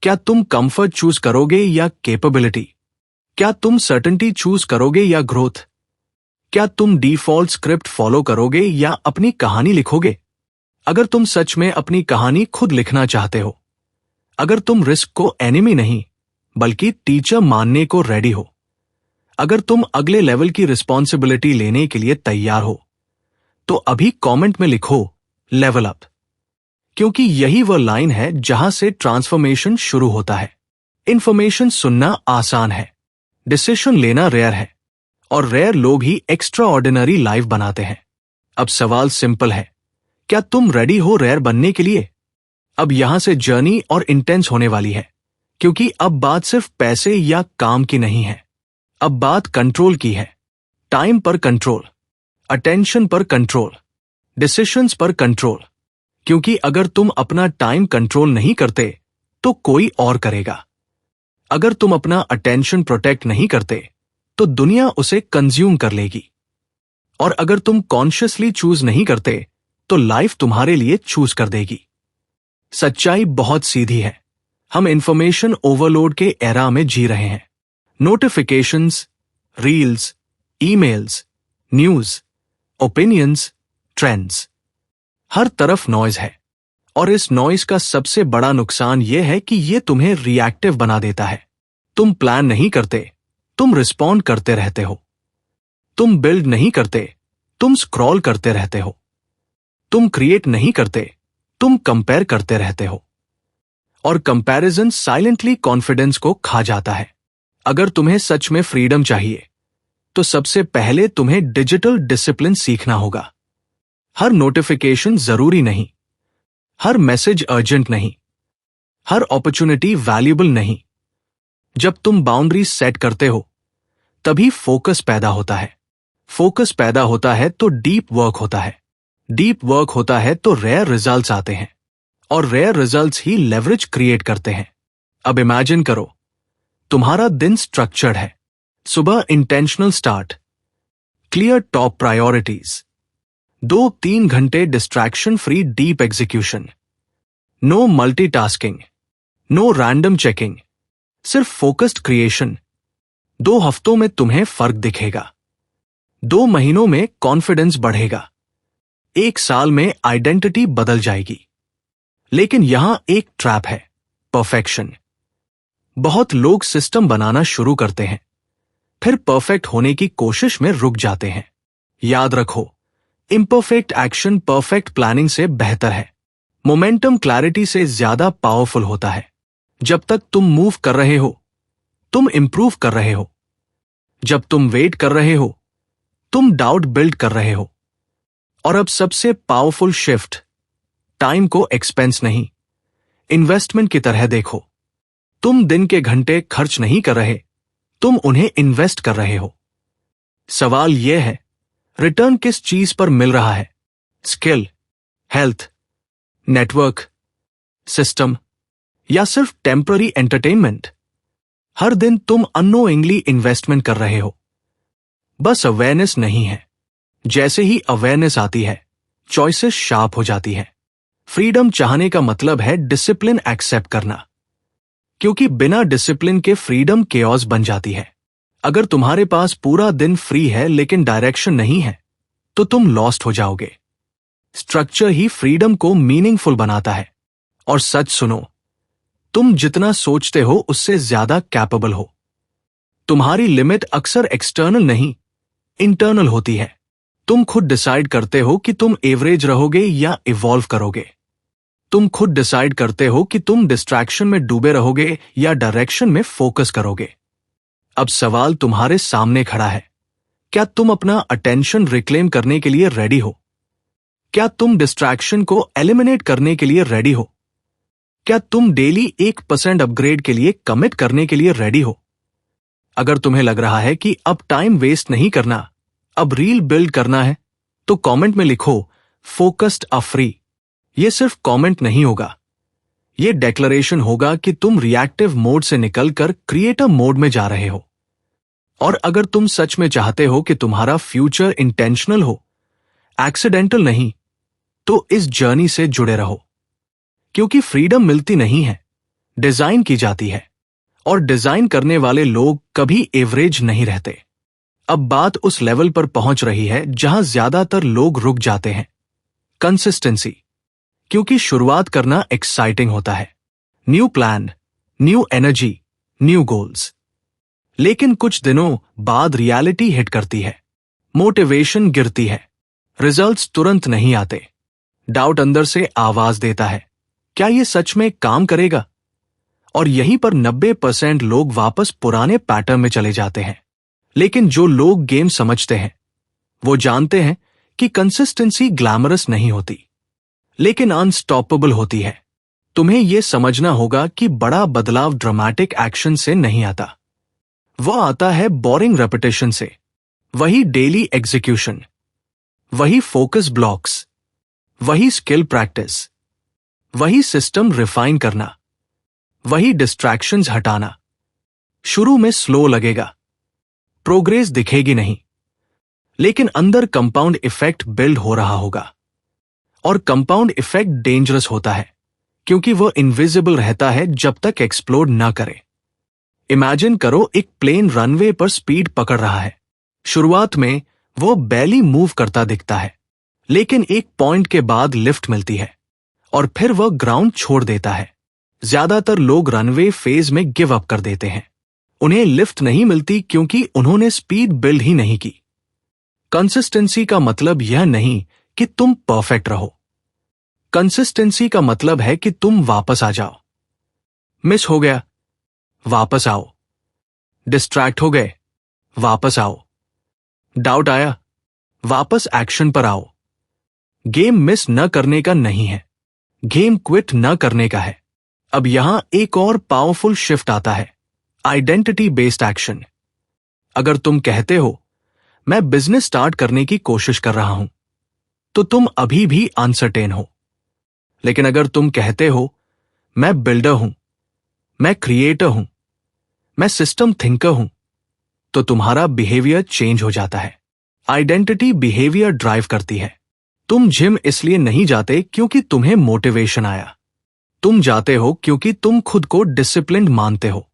क्या तुम कंफर्ट चूज करोगे या कैपेबिलिटी? क्या तुम सर्टेनिटी चूज करोगे या ग्रोथ? क्या तुम डिफॉल्ट स्क्रिप्ट फॉलो करोगे या अपनी कहानी लिखोगे? अगर तुम सच में अपनी कहानी खुद लिखना चाहते हो, अगर तुम रिस्क को एनिमी नहीं बल्कि टीचर मानने को रेडी हो, अगर तुम अगले लेवल की रिस्पॉन्सिबिलिटी लेने के लिए तैयार हो, तो अभी कमेंट में लिखो लेवल अप, क्योंकि यही वह लाइन है जहां से ट्रांसफॉर्मेशन शुरू होता है। इंफॉर्मेशन सुनना आसान है, डिसीजन लेना रेयर है, और रेयर लोग ही एक्स्ट्रा ऑर्डिनरी लाइफ बनाते हैं। अब सवाल सिंपल है, क्या तुम रेडी हो रेयर बनने के लिए? अब यहां से जर्नी और इंटेंस होने वाली है, क्योंकि अब बात सिर्फ पैसे या काम की नहीं है, अब बात कंट्रोल की है। टाइम पर कंट्रोल, अटेंशन पर कंट्रोल, डिसीजंस पर कंट्रोल। क्योंकि अगर तुम अपना टाइम कंट्रोल नहीं करते, तो कोई और करेगा। अगर तुम अपना अटेंशन प्रोटेक्ट नहीं करते, तो दुनिया उसे कंज्यूम कर लेगी। और अगर तुम कॉन्शियसली चूज नहीं करते, तो लाइफ तुम्हारे लिए चूज कर देगी। सच्चाई बहुत सीधी है, हम इंफॉर्मेशन ओवरलोड के एरा में जी रहे हैं। Notifications, reels, emails, news, opinions, trends, हर तरफ नॉइज है। और इस नॉइज का सबसे बड़ा नुकसान यह है कि यह तुम्हें रिएक्टिव बना देता है। तुम प्लान नहीं करते, तुम रिस्पॉन्ड करते रहते हो। तुम बिल्ड नहीं करते, तुम स्क्रॉल करते रहते हो। तुम क्रिएट नहीं करते, तुम कंपेयर करते रहते हो। और कंपैरिजन साइलेंटली कॉन्फिडेंस को खा जाता है। अगर तुम्हें सच में फ्रीडम चाहिए, तो सबसे पहले तुम्हें डिजिटल डिसिप्लिन सीखना होगा। हर नोटिफिकेशन जरूरी नहीं, हर मैसेज अर्जेंट नहीं, हर अपॉर्चुनिटी वैल्यूएबल नहीं। जब तुम बाउंड्रीज सेट करते हो, तभी फोकस पैदा होता है। फोकस पैदा होता है तो डीप वर्क होता है। डीप वर्क होता है तो रेयर रिजल्ट्स आते हैं, और रेयर रिजल्ट्स ही लेवरेज क्रिएट करते हैं। अब इमेजिन करो, तुम्हारा दिन स्ट्रक्चर्ड है। सुबह intentional start, clear top priorities, 2-3 घंटे distraction free deep execution, no multitasking, no random checking, सिर्फ फोकस्ड क्रिएशन। 2 हफ्तों में तुम्हें फर्क दिखेगा, 2 महीनों में कॉन्फिडेंस बढ़ेगा, 1 साल में आइडेंटिटी बदल जाएगी। लेकिन यहां एक ट्रैप है, परफेक्शन। बहुत लोग सिस्टम बनाना शुरू करते हैं, फिर परफेक्ट होने की कोशिश में रुक जाते हैं। याद रखो, इम्परफेक्ट एक्शन परफेक्ट प्लानिंग से बेहतर है। मोमेंटम क्लैरिटी से ज्यादा पावरफुल होता है। जब तक तुम मूव कर रहे हो, तुम इंप्रूव कर रहे हो। जब तुम वेट कर रहे हो, तुम डाउट बिल्ड कर रहे हो। और अब सबसे पावरफुल शिफ्ट, टाइम को एक्सपेंस नहीं, इन्वेस्टमेंट की तरह देखो। तुम दिन के घंटे खर्च नहीं कर रहे, तुम उन्हें इन्वेस्ट कर रहे हो। सवाल यह है, रिटर्न किस चीज पर मिल रहा है? स्किल, हेल्थ, नेटवर्क, सिस्टम, या सिर्फ टेम्पररी एंटरटेनमेंट? हर दिन तुम अननोइंगली इन्वेस्टमेंट कर रहे हो। बस अवेयरनेस नहीं है। जैसे ही अवेयरनेस आती है, चॉइसेस शार्प हो जाती है। फ्रीडम चाहने का मतलब है डिसिप्लिन एक्सेप्ट करना, क्योंकि बिना डिसिप्लिन के फ्रीडम केओस बन जाती है। अगर तुम्हारे पास पूरा दिन फ्री है लेकिन डायरेक्शन नहीं है, तो तुम लॉस्ट हो जाओगे। स्ट्रक्चर ही फ्रीडम को मीनिंगफुल बनाता है। और सच सुनो, तुम जितना सोचते हो उससे ज्यादा कैपेबल हो। तुम्हारी लिमिट अक्सर एक्सटर्नल नहीं, इंटरनल होती है। तुम खुद डिसाइड करते हो कि तुम एवरेज रहोगे या इवॉल्व करोगे। तुम खुद डिसाइड करते हो कि तुम डिस्ट्रैक्शन में डूबे रहोगे या डायरेक्शन में फोकस करोगे। अब सवाल तुम्हारे सामने खड़ा है, क्या तुम अपना अटेंशन रिक्लेम करने के लिए रेडी हो? क्या तुम डिस्ट्रैक्शन को एलिमिनेट करने के लिए रेडी हो? क्या तुम डेली 1% अपग्रेड के लिए कमिट करने के लिए रेडी हो? अगर तुम्हें लग रहा है कि अब टाइम वेस्ट नहीं करना, अब रील बिल्ड करना है, तो कमेंट में लिखो फोकस्ड अ फ्री। यह सिर्फ कमेंट नहीं होगा, यह डेक्लरेशन होगा कि तुम रिएक्टिव मोड से निकलकर क्रिएटिव मोड में जा रहे हो। और अगर तुम सच में चाहते हो कि तुम्हारा फ्यूचर इंटेंशनल हो, एक्सीडेंटल नहीं, तो इस जर्नी से जुड़े रहो। क्योंकि फ्रीडम मिलती नहीं है, डिजाइन की जाती है। और डिजाइन करने वाले लोग कभी एवरेज नहीं रहते। अब बात उस लेवल पर पहुंच रही है जहां ज्यादातर लोग रुक जाते हैं, कंसिस्टेंसी। क्योंकि शुरुआत करना एक्साइटिंग होता है, new plan, new energy, new goals. लेकिन कुछ दिनों बाद रियलिटी हिट करती है, मोटिवेशन गिरती है, रिजल्ट्स तुरंत नहीं आते। डाउट अंदर से आवाज देता है, क्या यह सच में काम करेगा? और यहीं पर 90% लोग वापस पुराने पैटर्न में चले जाते हैं। लेकिन जो लोग गेम समझते हैं, वो जानते हैं कि कंसिस्टेंसी ग्लैमरस नहीं होती, लेकिन अनस्टॉपेबल होती है। तुम्हें यह समझना होगा कि बड़ा बदलाव ड्रामेटिक एक्शन से नहीं आता, वह आता है बोरिंग रेपिटेशन से। वही डेली एग्जीक्यूशन, वही फोकस ब्लॉक्स, वही स्किल प्रैक्टिस, वही सिस्टम रिफाइन करना, वही डिस्ट्रैक्शंस हटाना। शुरू में स्लो लगेगा, प्रोग्रेस दिखेगी नहीं, लेकिन अंदर कंपाउंड इफेक्ट बिल्ड हो रहा होगा। और कंपाउंड इफेक्ट डेंजरस होता है, क्योंकि वह इनविजिबल रहता है जब तक एक्सप्लोड ना करे। इमेजिन करो, एक प्लेन रनवे पर स्पीड पकड़ रहा है। शुरुआत में वो बैली मूव करता दिखता है, लेकिन एक पॉइंट के बाद लिफ्ट मिलती है और फिर वह ग्राउंड छोड़ देता है। ज्यादातर लोग रनवे फेज में गिव अप कर देते हैं। उन्हें लिफ्ट नहीं मिलती क्योंकि उन्होंने स्पीड बिल्ड ही नहीं की। कंसिस्टेंसी का मतलब यह नहीं कि तुम परफेक्ट रहो। कंसिस्टेंसी का मतलब है कि तुम वापस आ जाओ। मिस हो गया, वापस आओ। डिस्ट्रैक्ट हो गए, वापस आओ। डाउट आया, वापस एक्शन पर आओ। गेम मिस न करने का नहीं है, गेम क्विट न करने का है। अब यहां एक और पावरफुल शिफ्ट आता है, आइडेंटिटी बेस्ड एक्शन। अगर तुम कहते हो मैं बिजनेस स्टार्ट करने की कोशिश कर रहा हूं, तो तुम अभी भी अनसर्टेन हो। लेकिन अगर तुम कहते हो मैं बिल्डर हूं, मैं क्रिएटर हूं, मैं सिस्टम थिंकर हूं, तो तुम्हारा बिहेवियर चेंज हो जाता है। आइडेंटिटी बिहेवियर ड्राइव करती है। तुम जिम इसलिए नहीं जाते क्योंकि तुम्हें मोटिवेशन आया। तुम जाते हो क्योंकि तुम खुद को डिसिप्लिन्ड मानते हो।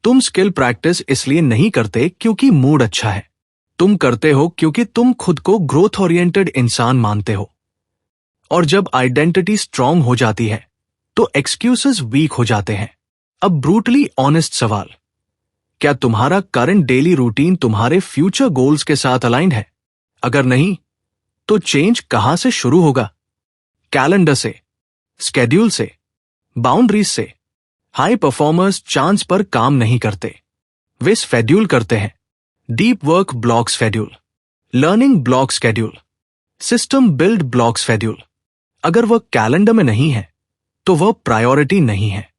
तुम स्किल प्रैक्टिस इसलिए नहीं करते क्योंकि मूड अच्छा है। तुम करते हो क्योंकि तुम खुद को ग्रोथ ओरिएंटेड इंसान मानते हो। और जब आइडेंटिटी स्ट्रांग हो जाती है, तो एक्सक्यूजेस वीक हो जाते हैं। अब ब्रूटली ऑनेस्ट सवाल, क्या तुम्हारा करंट डेली रूटीन तुम्हारे फ्यूचर गोल्स के साथ अलाइंड है? अगर नहीं, तो चेंज कहां से शुरू होगा? कैलेंडर से, स्केड्यूल से, बाउंड्रीज से। हाई परफॉर्मर्स चांस पर काम नहीं करते, वे शेड्यूल करते हैं। Deep work block schedule, learning block schedule, system build block schedule. अगर वह कैलेंडर में नहीं है, तो वह प्रायोरिटी नहीं है।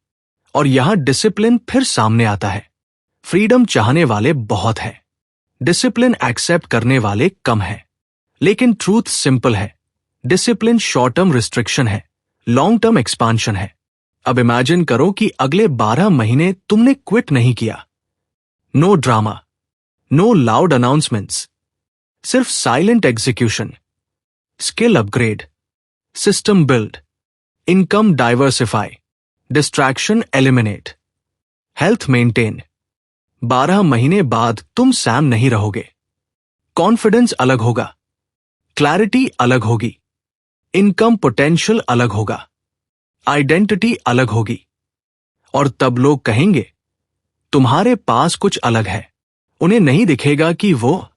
और यहां डिसिप्लिन फिर सामने आता है। फ्रीडम चाहने वाले बहुत हैं, डिसिप्लिन एक्सेप्ट करने वाले कम हैं। लेकिन ट्रूथ सिंपल है, डिसिप्लिन शॉर्ट टर्म रिस्ट्रिक्शन है, लॉन्ग टर्म एक्सपांशन है। अब इमेजिन करो कि अगले 12 महीने तुमने क्विट नहीं किया। No drama, no loud announcements, सिर्फ silent execution, skill upgrade, system build, income diversify, distraction eliminate, health maintain, 12 महीने बाद तुम सैम नहीं रहोगे। कॉन्फिडेंस अलग होगा, क्लैरिटी अलग होगी, इनकम पोटेंशियल अलग होगा, आइडेंटिटी अलग होगी। और तब लोग कहेंगे तुम्हारे पास कुछ अलग है। उन्हें नहीं दिखेगा कि वो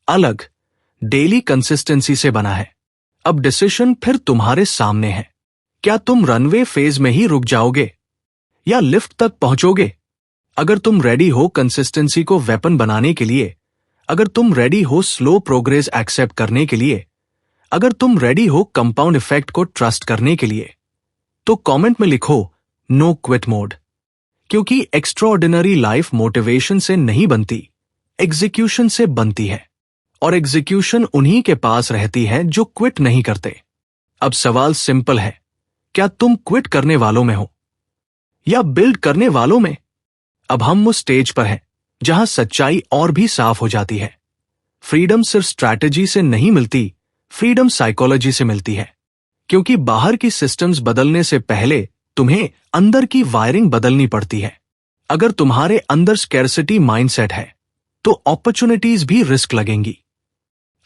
अलग डेली कंसिस्टेंसी से बना है। अब डिसीजन फिर तुम्हारे सामने है। क्या तुम रनवे फेज में ही रुक जाओगे या लिफ्ट तक पहुंचोगे? अगर तुम रेडी हो कंसिस्टेंसी को वेपन बनाने के लिए, अगर तुम रेडी हो स्लो प्रोग्रेस एक्सेप्ट करने के लिए, अगर तुम रेडी हो कंपाउंड इफेक्ट को ट्रस्ट करने के लिए, तो कमेंट में लिखो नो क्विट मोड। क्योंकि एक्स्ट्राऑर्डिनरी लाइफ मोटिवेशन से नहीं बनती, एग्जीक्यूशन से बनती है। और एग्जीक्यूशन उन्हीं के पास रहती है जो क्विट नहीं करते। अब सवाल सिंपल है, क्या तुम क्विट करने वालों में हो या बिल्ड करने वालों में? अब हम उस स्टेज पर हैं जहां सच्चाई और भी साफ हो जाती है। फ्रीडम सिर्फ स्ट्रैटेजी से नहीं मिलती, फ्रीडम साइकोलॉजी से मिलती है। क्योंकि बाहर की सिस्टम्स बदलने से पहले तुम्हें अंदर की वायरिंग बदलनी पड़ती है। अगर तुम्हारे अंदर स्कैर्सिटी माइंडसेट है तो अपॉर्चुनिटीज भी रिस्क लगेंगी।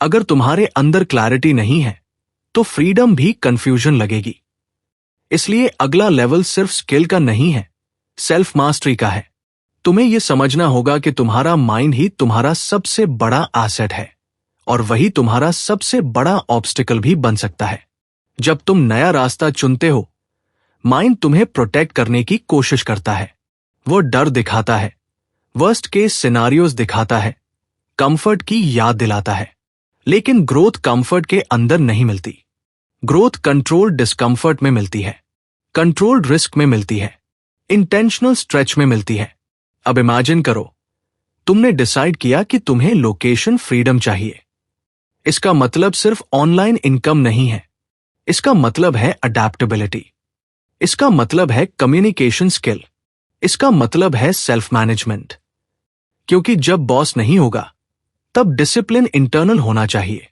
अगर तुम्हारे अंदर क्लैरिटी नहीं है तो फ्रीडम भी कंफ्यूजन लगेगी। इसलिए अगला लेवल सिर्फ स्किल का नहीं है, सेल्फ मास्टरी का है। तुम्हें यह समझना होगा कि तुम्हारा माइंड ही तुम्हारा सबसे बड़ा एसेट है और वही तुम्हारा सबसे बड़ा ऑब्स्टिकल भी बन सकता है। जब तुम नया रास्ता चुनते हो, माइंड तुम्हें प्रोटेक्ट करने की कोशिश करता है। वो डर दिखाता है, वर्स्ट केस सिनारियोज दिखाता है, कंफर्ट की याद दिलाता है। लेकिन ग्रोथ कंफर्ट के अंदर नहीं मिलती। ग्रोथ कंट्रोल डिस्कंफर्ट में मिलती है, कंट्रोल्ड रिस्क में मिलती है, इंटेंशनल स्ट्रेच में मिलती है। अब इमेजिन करो, तुमने डिसाइड किया कि तुम्हें लोकेशन फ्रीडम चाहिए। इसका मतलब सिर्फ ऑनलाइन इनकम नहीं है। इसका मतलब है अडैप्टेबिलिटी। इसका मतलब है कम्युनिकेशन स्किल। इसका मतलब है सेल्फ मैनेजमेंट। क्योंकि जब बॉस नहीं होगा तब डिसिप्लिन इंटरनल होना चाहिए।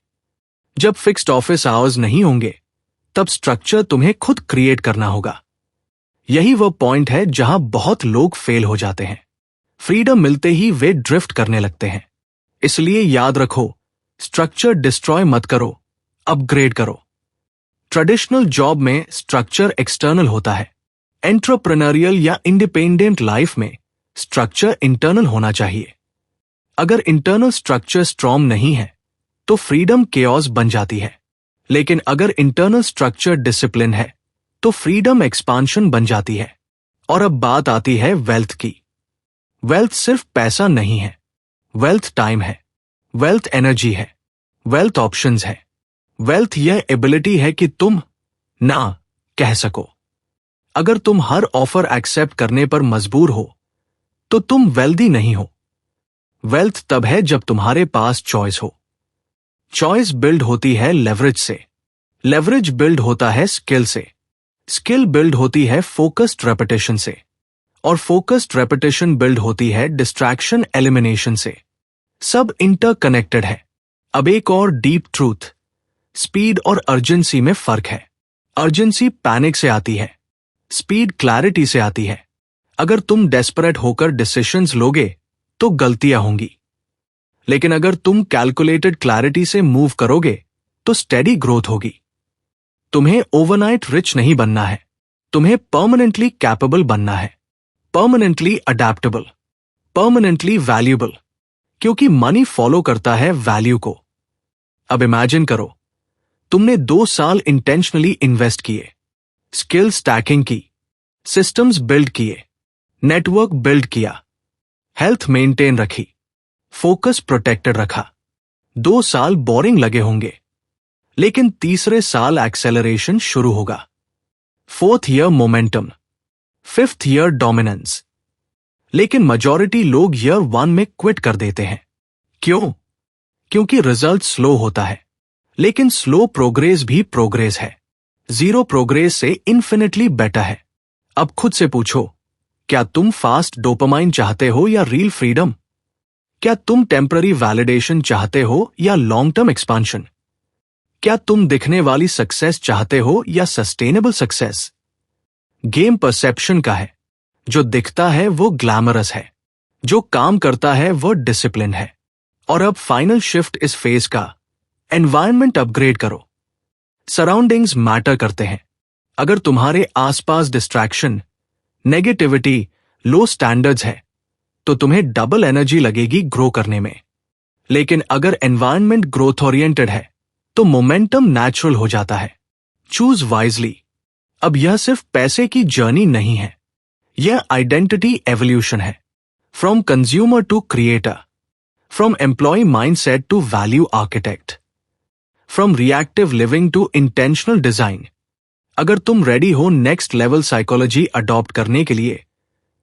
जब फिक्स्ड ऑफिस आवर्स नहीं होंगे तब स्ट्रक्चर तुम्हें खुद क्रिएट करना होगा। यही वो पॉइंट है जहां बहुत लोग फेल हो जाते हैं। फ्रीडम मिलते ही वे ड्रिफ्ट करने लगते हैं। इसलिए याद रखो, स्ट्रक्चर डिस्ट्रॉय मत करो, अपग्रेड करो। ट्रेडिशनल जॉब में स्ट्रक्चर एक्सटर्नल होता है। एंटरप्रेन्योरियल या इंडिपेंडेंट लाइफ में स्ट्रक्चर इंटरनल होना चाहिए। अगर इंटरनल स्ट्रक्चर स्ट्रॉन्ग नहीं है तो फ्रीडम केओस बन जाती है। लेकिन अगर इंटरनल स्ट्रक्चर डिसिप्लिन है तो फ्रीडम एक्सपांशन बन जाती है। और अब बात आती है वेल्थ की। वेल्थ सिर्फ पैसा नहीं है, वेल्थ टाइम है, वेल्थ एनर्जी है, वेल्थ ऑप्शंस है। वेल्थ यह एबिलिटी है कि तुम ना कह सको। अगर तुम हर ऑफर एक्सेप्ट करने पर मजबूर हो तो तुम वेल्दी नहीं हो। वेल्थ तब है जब तुम्हारे पास चॉइस हो। चॉइस बिल्ड होती है लेवरेज से, लेवरेज बिल्ड होता है स्किल से, स्किल बिल्ड होती है फोकस्ड रेपिटेशन से, और फोकस्ड रेपिटेशन बिल्ड होती है डिस्ट्रैक्शन एलिमिनेशन से। सब इंटरकनेक्टेड है। अब एक और डीप ट्रूथ, स्पीड और अर्जेंसी में फर्क है। अर्जेंसी पैनिक से आती है, स्पीड क्लैरिटी से आती है। अगर तुम डेस्परेट होकर डिसीजंस लोगे तो गलतियां होंगी। लेकिन अगर तुम कैलकुलेटेड क्लैरिटी से मूव करोगे तो स्टेडी ग्रोथ होगी। तुम्हें ओवरनाइट रिच नहीं बनना है, तुम्हें परमानेंटली कैपेबल बनना है, परमानेंटली अडैप्टेबल, परमानेंटली वैल्यूएबल। क्योंकि मनी फॉलो करता है वैल्यू को। अब इमेजिन करो, तुमने 2 साल इंटेंशनली इन्वेस्ट किए, स्किल स्टैकिंग की, सिस्टम्स बिल्ड किए, नेटवर्क बिल्ड किया, हेल्थ मेंटेन रखी, फोकस प्रोटेक्टेड रखा। 2 साल बोरिंग लगे होंगे, लेकिन तीसरे साल एक्सेलरेशन शुरू होगा। 4th year momentum, 5th year dominance. लेकिन मेजॉरिटी लोग ईयर 1 में क्विट कर देते हैं। क्यों? क्योंकि रिजल्ट स्लो होता है। लेकिन स्लो प्रोग्रेस भी प्रोग्रेस है। 0 प्रोग्रेस से इन्फिनिटली बेटर है। अब खुद से पूछो, क्या तुम फास्ट डोपामाइन चाहते हो या रियल फ्रीडम? क्या तुम टेम्पररी वैलिडेशन चाहते हो या लॉन्ग टर्म एक्सपांशन? क्या तुम दिखने वाली सक्सेस चाहते हो या सस्टेनेबल सक्सेस? गेम परसेप्शन का है। जो दिखता है वो ग्लैमरस है, जो काम करता है वो डिसिप्लिन है। और अब फाइनल शिफ्ट इस फेज का, एनवायरनमेंट अपग्रेड करो। सराउंडिंग्स मैटर करते हैं। अगर तुम्हारे आसपास डिस्ट्रैक्शन, नेगेटिविटी, लो स्टैंडर्ड्स है तो तुम्हें डबल एनर्जी लगेगी ग्रो करने में। लेकिन अगर एनवायरनमेंट ग्रोथ ओरिएंटेड है तो मोमेंटम नेचुरल हो जाता है। Choose wisely. अब यह सिर्फ पैसे की जर्नी नहीं है, यह आइडेंटिटी एवोल्यूशन है। From consumer to creator, from employ mindset to value architect, from reactive living to intentional design. अगर तुम रेडी हो नेक्स्ट लेवल साइकोलॉजी अडॉप्ट करने के लिए,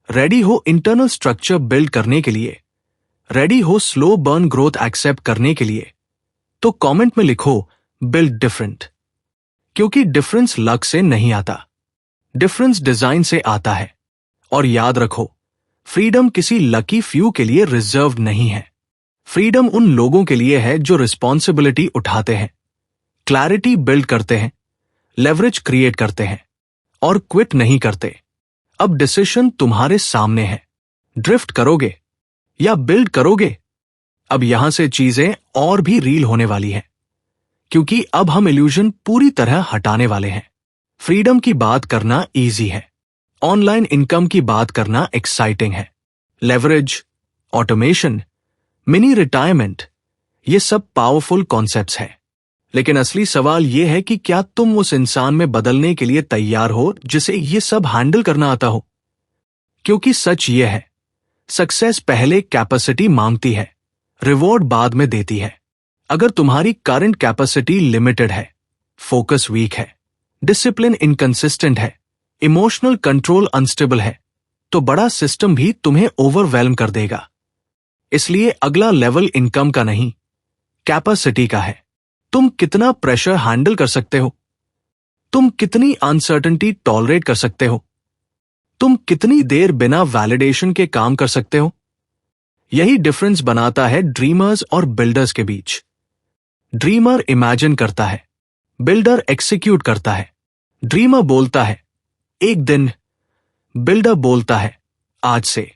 रेडी हो इंटरनल स्ट्रक्चर बिल्ड करने के लिए, रेडी हो स्लो बर्न ग्रोथ एक्सेप्ट करने के लिए, तो कमेंट में लिखो बिल्ड डिफरेंट। क्योंकि डिफरेंस लक से नहीं आता, डिफरेंस डिजाइन से आता है। और याद रखो, फ्रीडम किसी लकी फ्यू के लिए रिजर्व्ड नहीं है। फ्रीडम उन लोगों के लिए है जो रिस्पॉन्सिबिलिटी उठाते हैं, क्लैरिटी बिल्ड करते हैं, लेवरेज क्रिएट करते हैं और क्विट नहीं करते। अब डिसीजन तुम्हारे सामने है, ड्रिफ्ट करोगे या बिल्ड करोगे। अब यहां से चीजें और भी रील होने वाली हैं, क्योंकि अब हम इल्यूजन पूरी तरह हटाने वाले हैं। फ्रीडम की बात करना इजी है, ऑनलाइन इनकम की बात करना एक्साइटिंग है। लेवरेज, ऑटोमेशन, मिनी रिटायरमेंट, ये सब पावरफुल कॉन्सेप्ट्स हैं। लेकिन असली सवाल यह है कि क्या तुम उस इंसान में बदलने के लिए तैयार हो जिसे ये सब हैंडल करना आता हो। क्योंकि सच ये है, सक्सेस पहले कैपेसिटी मांगती है, रिवॉर्ड बाद में देती है। अगर तुम्हारी करंट कैपेसिटी लिमिटेड है, फोकस वीक है, डिसिप्लिन इनकंसिस्टेंट है, इमोशनल कंट्रोल अनस्टेबल है, तो बड़ा सिस्टम भी तुम्हें ओवरवेल्म कर देगा। इसलिए अगला लेवल इनकम का नहीं, कैपेसिटी का है। तुम कितना प्रेशर हैंडल कर सकते हो, तुम कितनी अनसर्टेनिटी टॉलरेट कर सकते हो, तुम कितनी देर बिना वैलिडेशन के काम कर सकते हो। यही डिफरेंस बनाता है ड्रीमर्स और बिल्डर्स के बीच। ड्रीमर इमेजिन करता है, बिल्डर एक्सिक्यूट करता है। ड्रीमर बोलता है एक दिन, बिल्डर बोलता है आज से।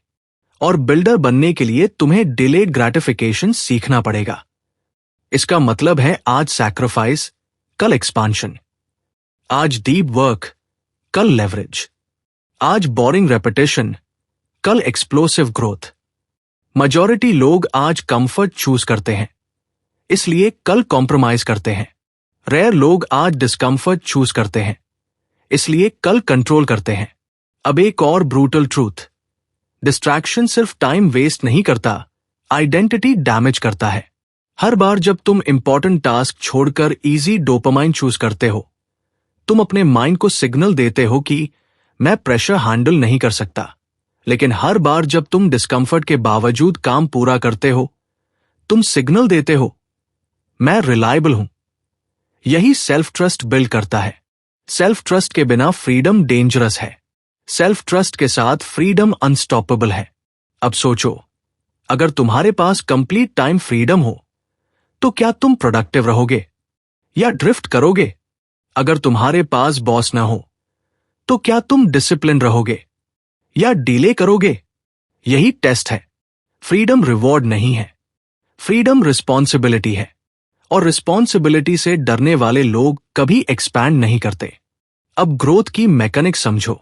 और बिल्डर बनने के लिए तुम्हें डिलेड ग्रेटिफिकेशन सीखना पड़ेगा। इसका मतलब है आज सैक्रिफाइस, कल एक्सपांशन। आज डीप वर्क, कल लेवरेज। आज बोरिंग रेपिटेशन, कल एक्सप्लोसिव ग्रोथ। मेजॉरिटी लोग आज कंफर्ट चूज करते हैं, इसलिए कल कॉम्प्रोमाइज करते हैं। रेयर लोग आज डिस्कंफर्ट चूज करते हैं, इसलिए कल कंट्रोल करते हैं। अब एक और ब्रूटल ट्रूथ, डिस्ट्रैक्शन सिर्फ टाइम वेस्ट नहीं करता, आइडेंटिटी डैमेज करता है। हर बार जब तुम इंपॉर्टेंट टास्क छोड़कर इजी डोपामाइन चूज करते हो, तुम अपने माइंड को सिग्नल देते हो कि मैं प्रेशर हैंडल नहीं कर सकता। लेकिन हर बार जब तुम डिस्कंफर्ट के बावजूद काम पूरा करते हो, तुम सिग्नल देते हो मैं रिलायबल हूं। यही सेल्फ ट्रस्ट बिल्ड करता है। सेल्फ ट्रस्ट के बिना फ्रीडम डेंजरस है, सेल्फ ट्रस्ट के साथ फ्रीडम अनस्टॉपेबल है। अब सोचो, अगर तुम्हारे पास कंप्लीट टाइम फ्रीडम हो तो क्या तुम प्रोडक्टिव रहोगे या ड्रिफ्ट करोगे? अगर तुम्हारे पास बॉस ना हो तो क्या तुम डिसिप्लिन रहोगे या डिले करोगे? यही टेस्ट है। फ्रीडम रिवॉर्ड नहीं है, फ्रीडम रिस्पॉन्सिबिलिटी है। और रिस्पॉन्सिबिलिटी से डरने वाले लोग कभी एक्सपैंड नहीं करते। अब ग्रोथ की मैकेनिक समझो।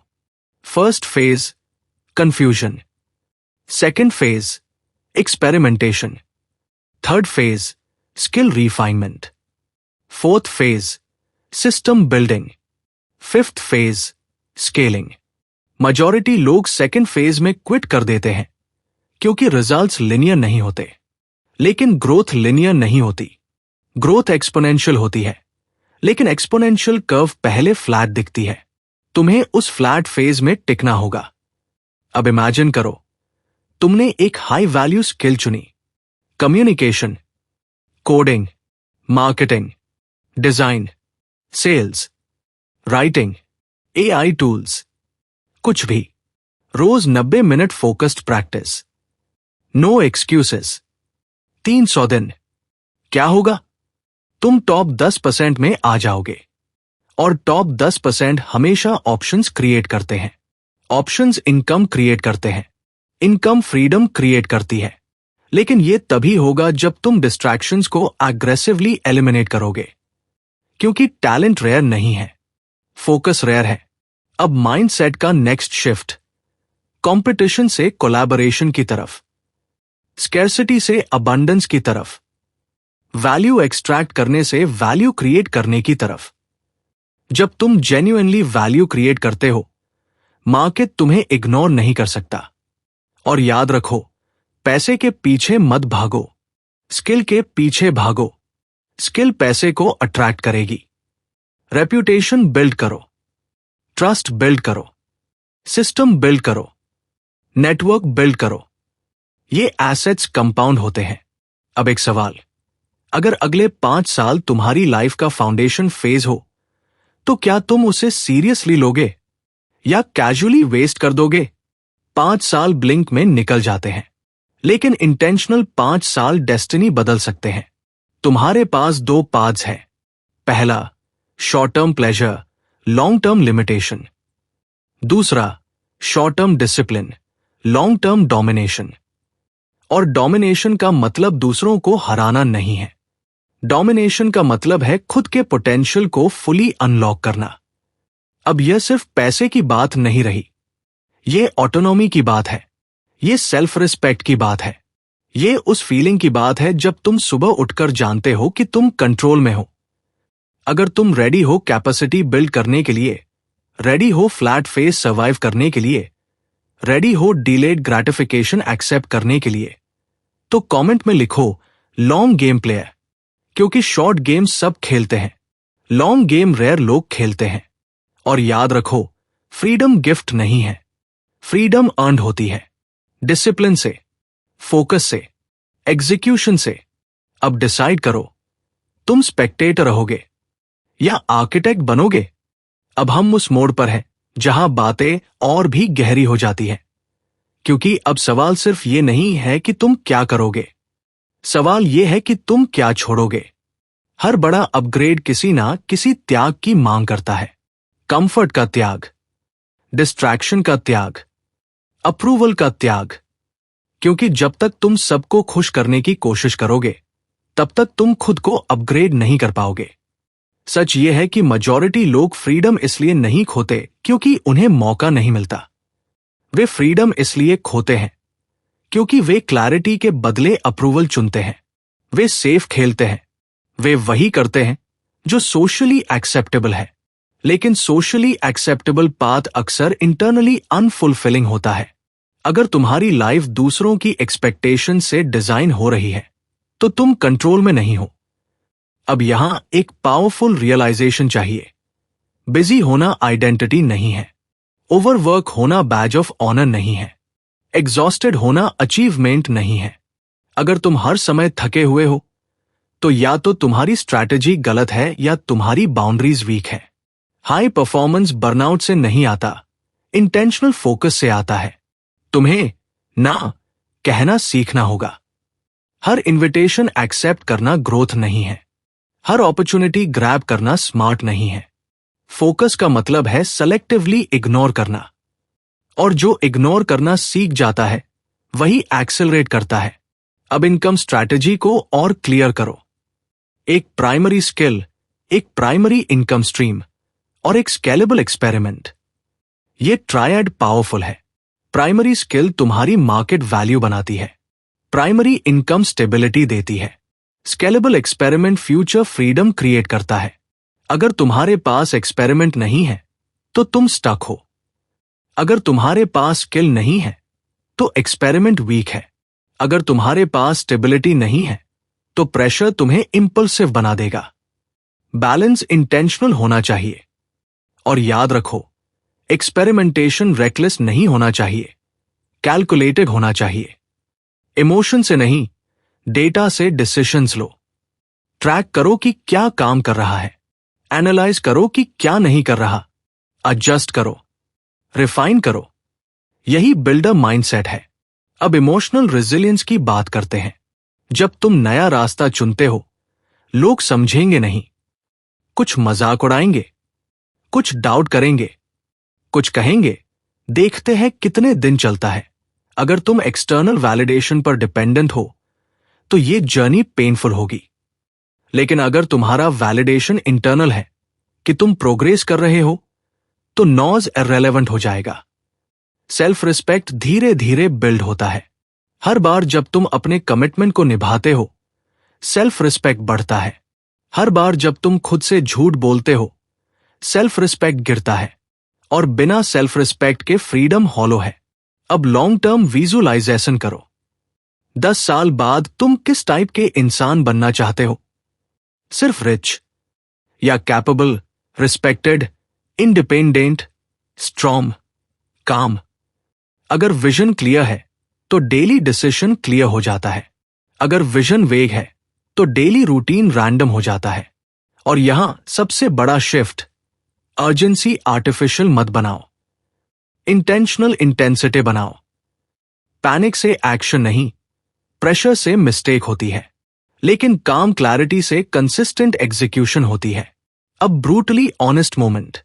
First phase, confusion. Second phase, experimentation. Third phase, skill refinement. Fourth phase, system building. Fifth phase, scaling. Majority लोग सेकेंड फेज में क्विट कर देते हैं क्योंकि रिजल्ट्स लिनियर नहीं होते। लेकिन ग्रोथ लिनियर नहीं होती, ग्रोथ एक्सपोनेंशियल होती है। लेकिन एक्सपोनेंशियल कर्व पहले फ्लैट दिखती है। तुम्हें उस फ्लैट फेज में टिकना होगा। अब इमेजिन करो, तुमने एक हाई वैल्यू स्किल चुनी, communication, coding, marketing, design, sales, writing, AI tools, कुछ भी। रोज 90 minute focused practice, no excuses, 300 दिन। क्या होगा? तुम टॉप 10% में आ जाओगे। और टॉप 10% हमेशा ऑप्शंस क्रिएट करते हैं। ऑप्शंस इनकम क्रिएट करते हैं, इनकम फ्रीडम क्रिएट करती है, लेकिन यह तभी होगा जब तुम डिस्ट्रैक्शंस को एग्रेसिवली एलिमिनेट करोगे। क्योंकि टैलेंट रेयर नहीं है, फोकस रेयर है। अब माइंडसेट का नेक्स्ट शिफ्ट, कंपटीशन से कोलैबोरेशन की तरफ, स्कैर्सिटी से अबंडेंस की तरफ, वैल्यू एक्सट्रैक्ट करने से वैल्यू क्रिएट करने की तरफ। जब तुम जेन्युइनली वैल्यू क्रिएट करते हो, मार्केट तुम्हें इग्नोर नहीं कर सकता। और याद रखो, पैसे के पीछे मत भागो, स्किल के पीछे भागो। स्किल पैसे को अट्रैक्ट करेगी। रेप्यूटेशन बिल्ड करो, ट्रस्ट बिल्ड करो, सिस्टम बिल्ड करो, नेटवर्क बिल्ड करो। ये एसेट्स कंपाउंड होते हैं। अब एक सवाल, अगर अगले 5 साल तुम्हारी लाइफ का फाउंडेशन फेज हो, तो क्या तुम उसे सीरियसली लोगे या कैजुअली वेस्ट कर दोगे? 5 साल ब्लिंक में निकल जाते हैं, लेकिन इंटेंशनल 5 साल डेस्टिनी बदल सकते हैं। तुम्हारे पास 2 पाथ्स हैं। पहला, short term pleasure, long term limitation. दूसरा, short term discipline, long term domination. और डोमिनेशन का मतलब दूसरों को हराना नहीं है। डोमिनेशन का मतलब है खुद के पोटेंशियल को फुली अनलॉक करना। अब यह सिर्फ पैसे की बात नहीं रही, यह ऑटोनॉमी की बात है, यह सेल्फ रिस्पेक्ट की बात है, यह उस फीलिंग की बात है जब तुम सुबह उठकर जानते हो कि तुम कंट्रोल में हो। अगर तुम रेडी हो कैपेसिटी बिल्ड करने के लिए, रेडी हो फ्लैट फेस सर्वाइव करने के लिए, रेडी हो डिलेड ग्रेटिफिकेशन एक्सेप्ट करने के लिए, तो कमेंट में लिखो लॉन्ग गेम प्लेयर। क्योंकि शॉर्ट गेम सब खेलते हैं, लॉन्ग गेम रेयर लोग खेलते हैं। और याद रखो, फ्रीडम गिफ्ट नहीं है, फ्रीडम अर्न्ड होती है डिसिप्लिन से, फोकस से, एग्जीक्यूशन से। अब डिसाइड करो, तुम स्पेक्टेटर रहोगे या आर्किटेक्ट बनोगे? अब हम उस मोड़ पर हैं जहां बातें और भी गहरी हो जाती हैं, क्योंकि अब सवाल सिर्फ ये नहीं है कि तुम क्या करोगे, सवाल यह है कि तुम क्या छोड़ोगे। हर बड़ा अपग्रेड किसी ना किसी त्याग की मांग करता है। कंफर्ट का त्याग, डिस्ट्रैक्शन का त्याग, अप्रूवल का त्याग। क्योंकि जब तक तुम सबको खुश करने की कोशिश करोगे, तब तक तुम खुद को अपग्रेड नहीं कर पाओगे। सच यह है कि मेजॉरिटी लोग फ्रीडम इसलिए नहीं खोते क्योंकि उन्हें मौका नहीं मिलता। वे फ्रीडम इसलिए खोते हैं क्योंकि वे क्लैरिटी के बदले अप्रूवल चुनते हैं। वे सेफ खेलते हैं, वे वही करते हैं जो सोशली एक्सेप्टेबल है। लेकिन सोशली एक्सेप्टेबल पाथ अक्सर इंटरनली अनफुलफिलिंग होता है। अगर तुम्हारी लाइफ दूसरों की एक्सपेक्टेशन से डिजाइन हो रही है, तो तुम कंट्रोल में नहीं हो। अब यहां एक पावरफुल रियलाइजेशन चाहिए। बिजी होना आइडेंटिटी नहीं है, ओवरवर्क होना बैज ऑफ ऑनर नहीं है, एग्जॉस्टेड होना अचीवमेंट नहीं है। अगर तुम हर समय थके हुए हो, तो या तो तुम्हारी स्ट्रैटेजी गलत है या तुम्हारी बाउंड्रीज वीक है। हाई परफॉर्मेंस बर्नआउट से नहीं आता, इंटेंशनल फोकस से आता है। तुम्हें ना कहना सीखना होगा। हर इन्विटेशन एक्सेप्ट करना ग्रोथ नहीं है, हर अपॉर्चुनिटी ग्रैब करना स्मार्ट नहीं है। फोकस का मतलब है सेलेक्टिवली इग्नोर करना, और जो इग्नोर करना सीख जाता है वही एक्सेलरेट करता है। अब इनकम स्ट्रैटेजी को और क्लियर करो। एक प्राइमरी स्किल, एक प्राइमरी इनकम स्ट्रीम और एक स्केलेबल एक्सपेरिमेंट। ये ट्रायड पावरफुल है। प्राइमरी स्किल तुम्हारी मार्केट वैल्यू बनाती है, प्राइमरी इनकम स्टेबिलिटी देती है, scalable experiment future freedom create करता है। अगर तुम्हारे पास एक्सपेरिमेंट नहीं है तो तुम स्टक हो। अगर तुम्हारे पास स्किल नहीं है तो एक्सपेरिमेंट वीक है। अगर तुम्हारे पास स्टेबिलिटी नहीं है तो प्रेशर तुम्हें इंपल्सिव बना देगा। बैलेंस इंटेंशनल होना चाहिए। और याद रखो, एक्सपेरिमेंटेशन रेकलेस नहीं होना चाहिए, कैलकुलेटेड होना चाहिए। इमोशन से नहीं, डेटा से डिसीजंस लो। ट्रैक करो कि क्या काम कर रहा है, एनालाइज करो कि क्या नहीं कर रहा, एडजस्ट करो, रिफाइन करो। यही बिल्डर माइंडसेट है। अब इमोशनल रेजिलियंस की बात करते हैं। जब तुम नया रास्ता चुनते हो, लोग समझेंगे नहीं, कुछ मजाक उड़ाएंगे, कुछ डाउट करेंगे, कुछ कहेंगे देखते हैं कितने दिन चलता है। अगर तुम एक्सटर्नल वैलिडेशन पर डिपेंडेंट हो तो ये जर्नी पेनफुल होगी। लेकिन अगर तुम्हारा वैलिडेशन इंटरनल है कि तुम प्रोग्रेस कर रहे हो तो नॉज इररिलेवेंट हो जाएगा। सेल्फ रिस्पेक्ट धीरे धीरे बिल्ड होता है। हर बार जब तुम अपने कमिटमेंट को निभाते हो सेल्फ रिस्पेक्ट बढ़ता है। हर बार जब तुम खुद से झूठ बोलते हो सेल्फ रिस्पेक्ट गिरता है। और बिना सेल्फ रिस्पेक्ट के फ्रीडम हॉलो है। अब लॉन्ग टर्म विजुअलाइजेशन करो। 10 साल बाद तुम किस टाइप के इंसान बनना चाहते हो? सिर्फ रिच या कैपेबल, रिस्पेक्टेड, इंडिपेंडेंट, स्ट्रॉन्ग, काम? अगर विजन क्लियर है तो डेली डिसीजन क्लियर हो जाता है। अगर विजन वेग है तो डेली रूटीन रैंडम हो जाता है। और यहां सबसे बड़ा शिफ्ट, अर्जेंसी आर्टिफिशियल मत बनाओ, इंटेंशनल इंटेंसिटी बनाओ। पैनिक से एक्शन नहीं, प्रेशर से मिस्टेक होती है, लेकिन काम क्लैरिटी से कंसिस्टेंट एग्जीक्यूशन होती है। अब ब्रूटली ऑनेस्ट मोमेंट,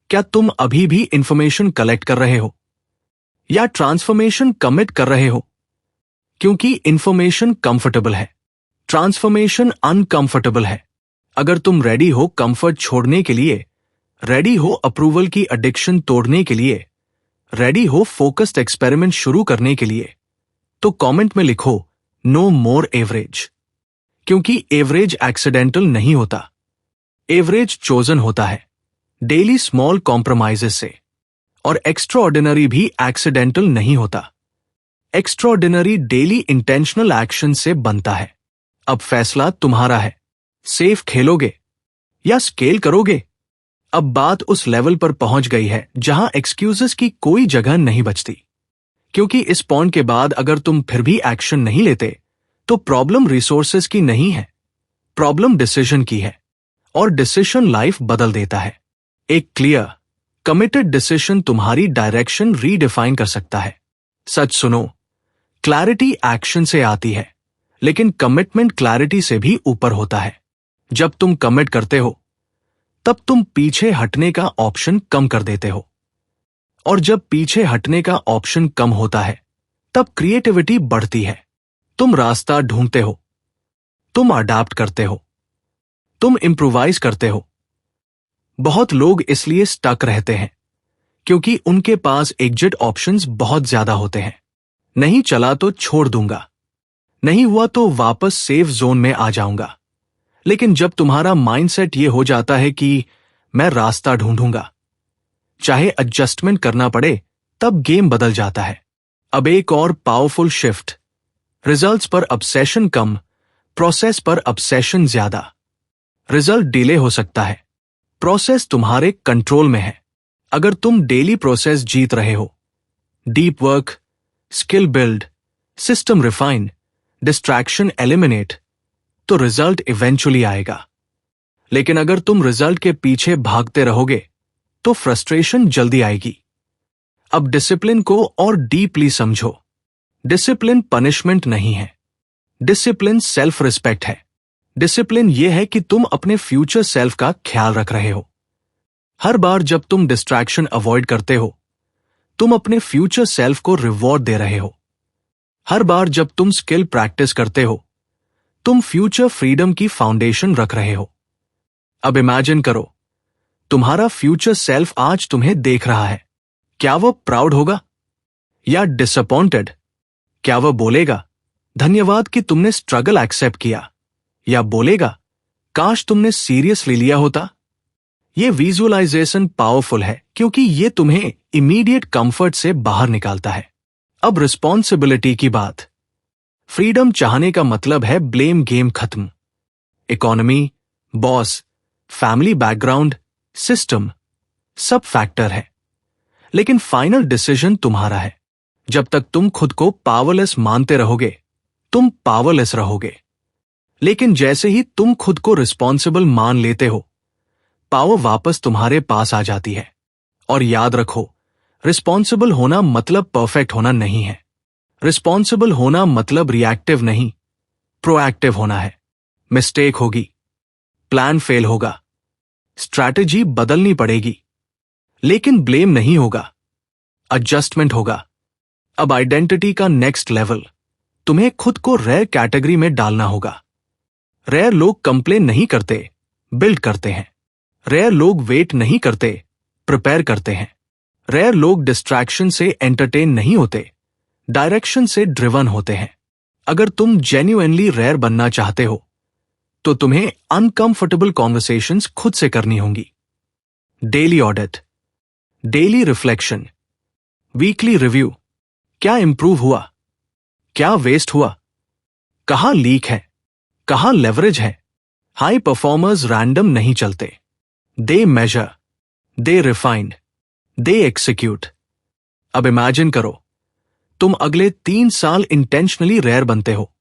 क्या तुम अभी भी इंफॉर्मेशन कलेक्ट कर रहे हो या ट्रांसफॉर्मेशन कमिट कर रहे हो? क्योंकि इंफॉर्मेशन कंफर्टेबल है, ट्रांसफॉर्मेशन अनकंफर्टेबल है। अगर तुम रेडी हो कंफर्ट छोड़ने के लिए, रेडी हो अप्रूवल की एडिक्शन तोड़ने के लिए, रेडी हो फोकस्ड एक्सपेरिमेंट शुरू करने के लिए, तो कमेंट में लिखो नो मोर एवरेज। क्योंकि एवरेज एक्सीडेंटल नहीं होता, एवरेज चोजन होता है, डेली स्मॉल कॉम्प्रोमाइजेस से। और एक्स्ट्राऑर्डिनरी भी एक्सीडेंटल नहीं होता, एक्स्ट्राऑर्डिनरी डेली इंटेंशनल एक्शन से बनता है। अब फैसला तुम्हारा है, सेफ खेलोगे या स्केल करोगे? अब बात उस लेवल पर पहुंच गई है जहां एक्सक्यूजेस की कोई जगह नहीं बचती। क्योंकि इस पॉइंट के बाद अगर तुम फिर भी एक्शन नहीं लेते तो प्रॉब्लम रिसोर्सेज की नहीं है, प्रॉब्लम डिसीजन की है। और डिसीजन लाइफ बदल देता है। एक क्लियर कमिटेड डिसीजन तुम्हारी डायरेक्शन रीडिफाइन कर सकता है। सच सुनो, क्लैरिटी एक्शन से आती है, लेकिन कमिटमेंट क्लैरिटी से भी ऊपर होता है। जब तुम कमिट करते हो तब तुम पीछे हटने का ऑप्शन कम कर देते हो। और जब पीछे हटने का ऑप्शन कम होता है तब क्रिएटिविटी बढ़ती है। तुम रास्ता ढूंढते हो, तुम अडैप्ट करते हो, तुम इम्प्रोवाइज करते हो। बहुत लोग इसलिए स्टक रहते हैं क्योंकि उनके पास एग्जिट ऑप्शंस बहुत ज्यादा होते हैं। नहीं चला तो छोड़ दूंगा, नहीं हुआ तो वापस सेफ जोन में आ जाऊंगा। लेकिन जब तुम्हारा माइंडसेट ये हो जाता है कि मैं रास्ता ढूंढूंगा, चाहे एडजस्टमेंट करना पड़े, तब गेम बदल जाता है। अब एक और पावरफुल शिफ्ट, रिजल्ट्स पर ऑब्सेशन कम, प्रोसेस पर ऑब्सेशन ज्यादा। रिजल्ट डिले हो सकता है, प्रोसेस तुम्हारे कंट्रोल में है। अगर तुम डेली प्रोसेस जीत रहे हो, deep work, skill build, system refine, distraction eliminate, तो रिजल्ट इवेंचुअली आएगा। लेकिन अगर तुम रिजल्ट के पीछे भागते रहोगे तो फ्रस्ट्रेशन जल्दी आएगी। अब डिसिप्लिन को और डीपली समझो। डिसिप्लिन पनिशमेंट नहीं है, डिसिप्लिन सेल्फ रिस्पेक्ट है। डिसिप्लिन यह है कि तुम अपने फ्यूचर सेल्फ का ख्याल रख रहे हो। हर बार जब तुम डिस्ट्रैक्शन अवॉइड करते हो तुम अपने फ्यूचर सेल्फ को रिवॉर्ड दे रहे हो। हर बार जब तुम स्किल प्रैक्टिस करते हो तुम फ्यूचर फ्रीडम की फाउंडेशन रख रहे हो। अब इमेजिन करो, तुम्हारा फ्यूचर सेल्फ आज तुम्हें देख रहा है। क्या वो प्राउड होगा या डिसअपॉइंटेड? क्या वो बोलेगा धन्यवाद कि तुमने स्ट्रगल एक्सेप्ट किया, या बोलेगा काश तुमने सीरियसली लिया होता? ये विजुअलाइजेशन पावरफुल है क्योंकि ये तुम्हें इमीडिएट कंफर्ट से बाहर निकालता है। अब रिस्पॉन्सिबिलिटी की बात। फ्रीडम चाहने का मतलब है ब्लेम गेम खत्म। Economy, boss, family background, system, सब फैक्टर है, लेकिन फाइनल डिसीजन तुम्हारा है। जब तक तुम खुद को पावरलेस मानते रहोगे तुम पावरलेस रहोगे। लेकिन जैसे ही तुम खुद को रिस्पॉन्सिबल मान लेते हो पावर वापस तुम्हारे पास आ जाती है। और याद रखो, रिस्पॉन्सिबल होना मतलब परफेक्ट होना नहीं है। रिस्पॉन्सिबल होना मतलब रिएक्टिव नहीं, प्रोएक्टिव होना है। मिस्टेक होगी, प्लान फेल होगा, स्ट्रैटेजी बदलनी पड़ेगी, लेकिन ब्लेम नहीं होगा, एडजस्टमेंट होगा। अब आइडेंटिटी का नेक्स्ट लेवल, तुम्हें खुद को रेयर कैटेगरी में डालना होगा। रेयर लोग कंप्लेन नहीं करते, बिल्ड करते हैं। रेयर लोग वेट नहीं करते, प्रिपेयर करते हैं। रेयर लोग डिस्ट्रैक्शन से एंटरटेन नहीं होते, डायरेक्शन से ड्रिवन होते हैं। अगर तुम जेन्युइनली रेयर बनना चाहते हो तो तुम्हें अनकंफर्टेबल कॉन्वर्सेशंस खुद से करनी होंगी। Daily audit, daily reflection, weekly review. क्या इंप्रूव हुआ, क्या वेस्ट हुआ, कहां लीक है, कहां लेवरेज है। हाई परफॉर्मर्स रैंडम नहीं चलते, दे मेजर, दे रिफाइन, दे एक्सिक्यूट। अब इमेजिन करो तुम अगले 3 साल इंटेंशनली रेयर बनते हो।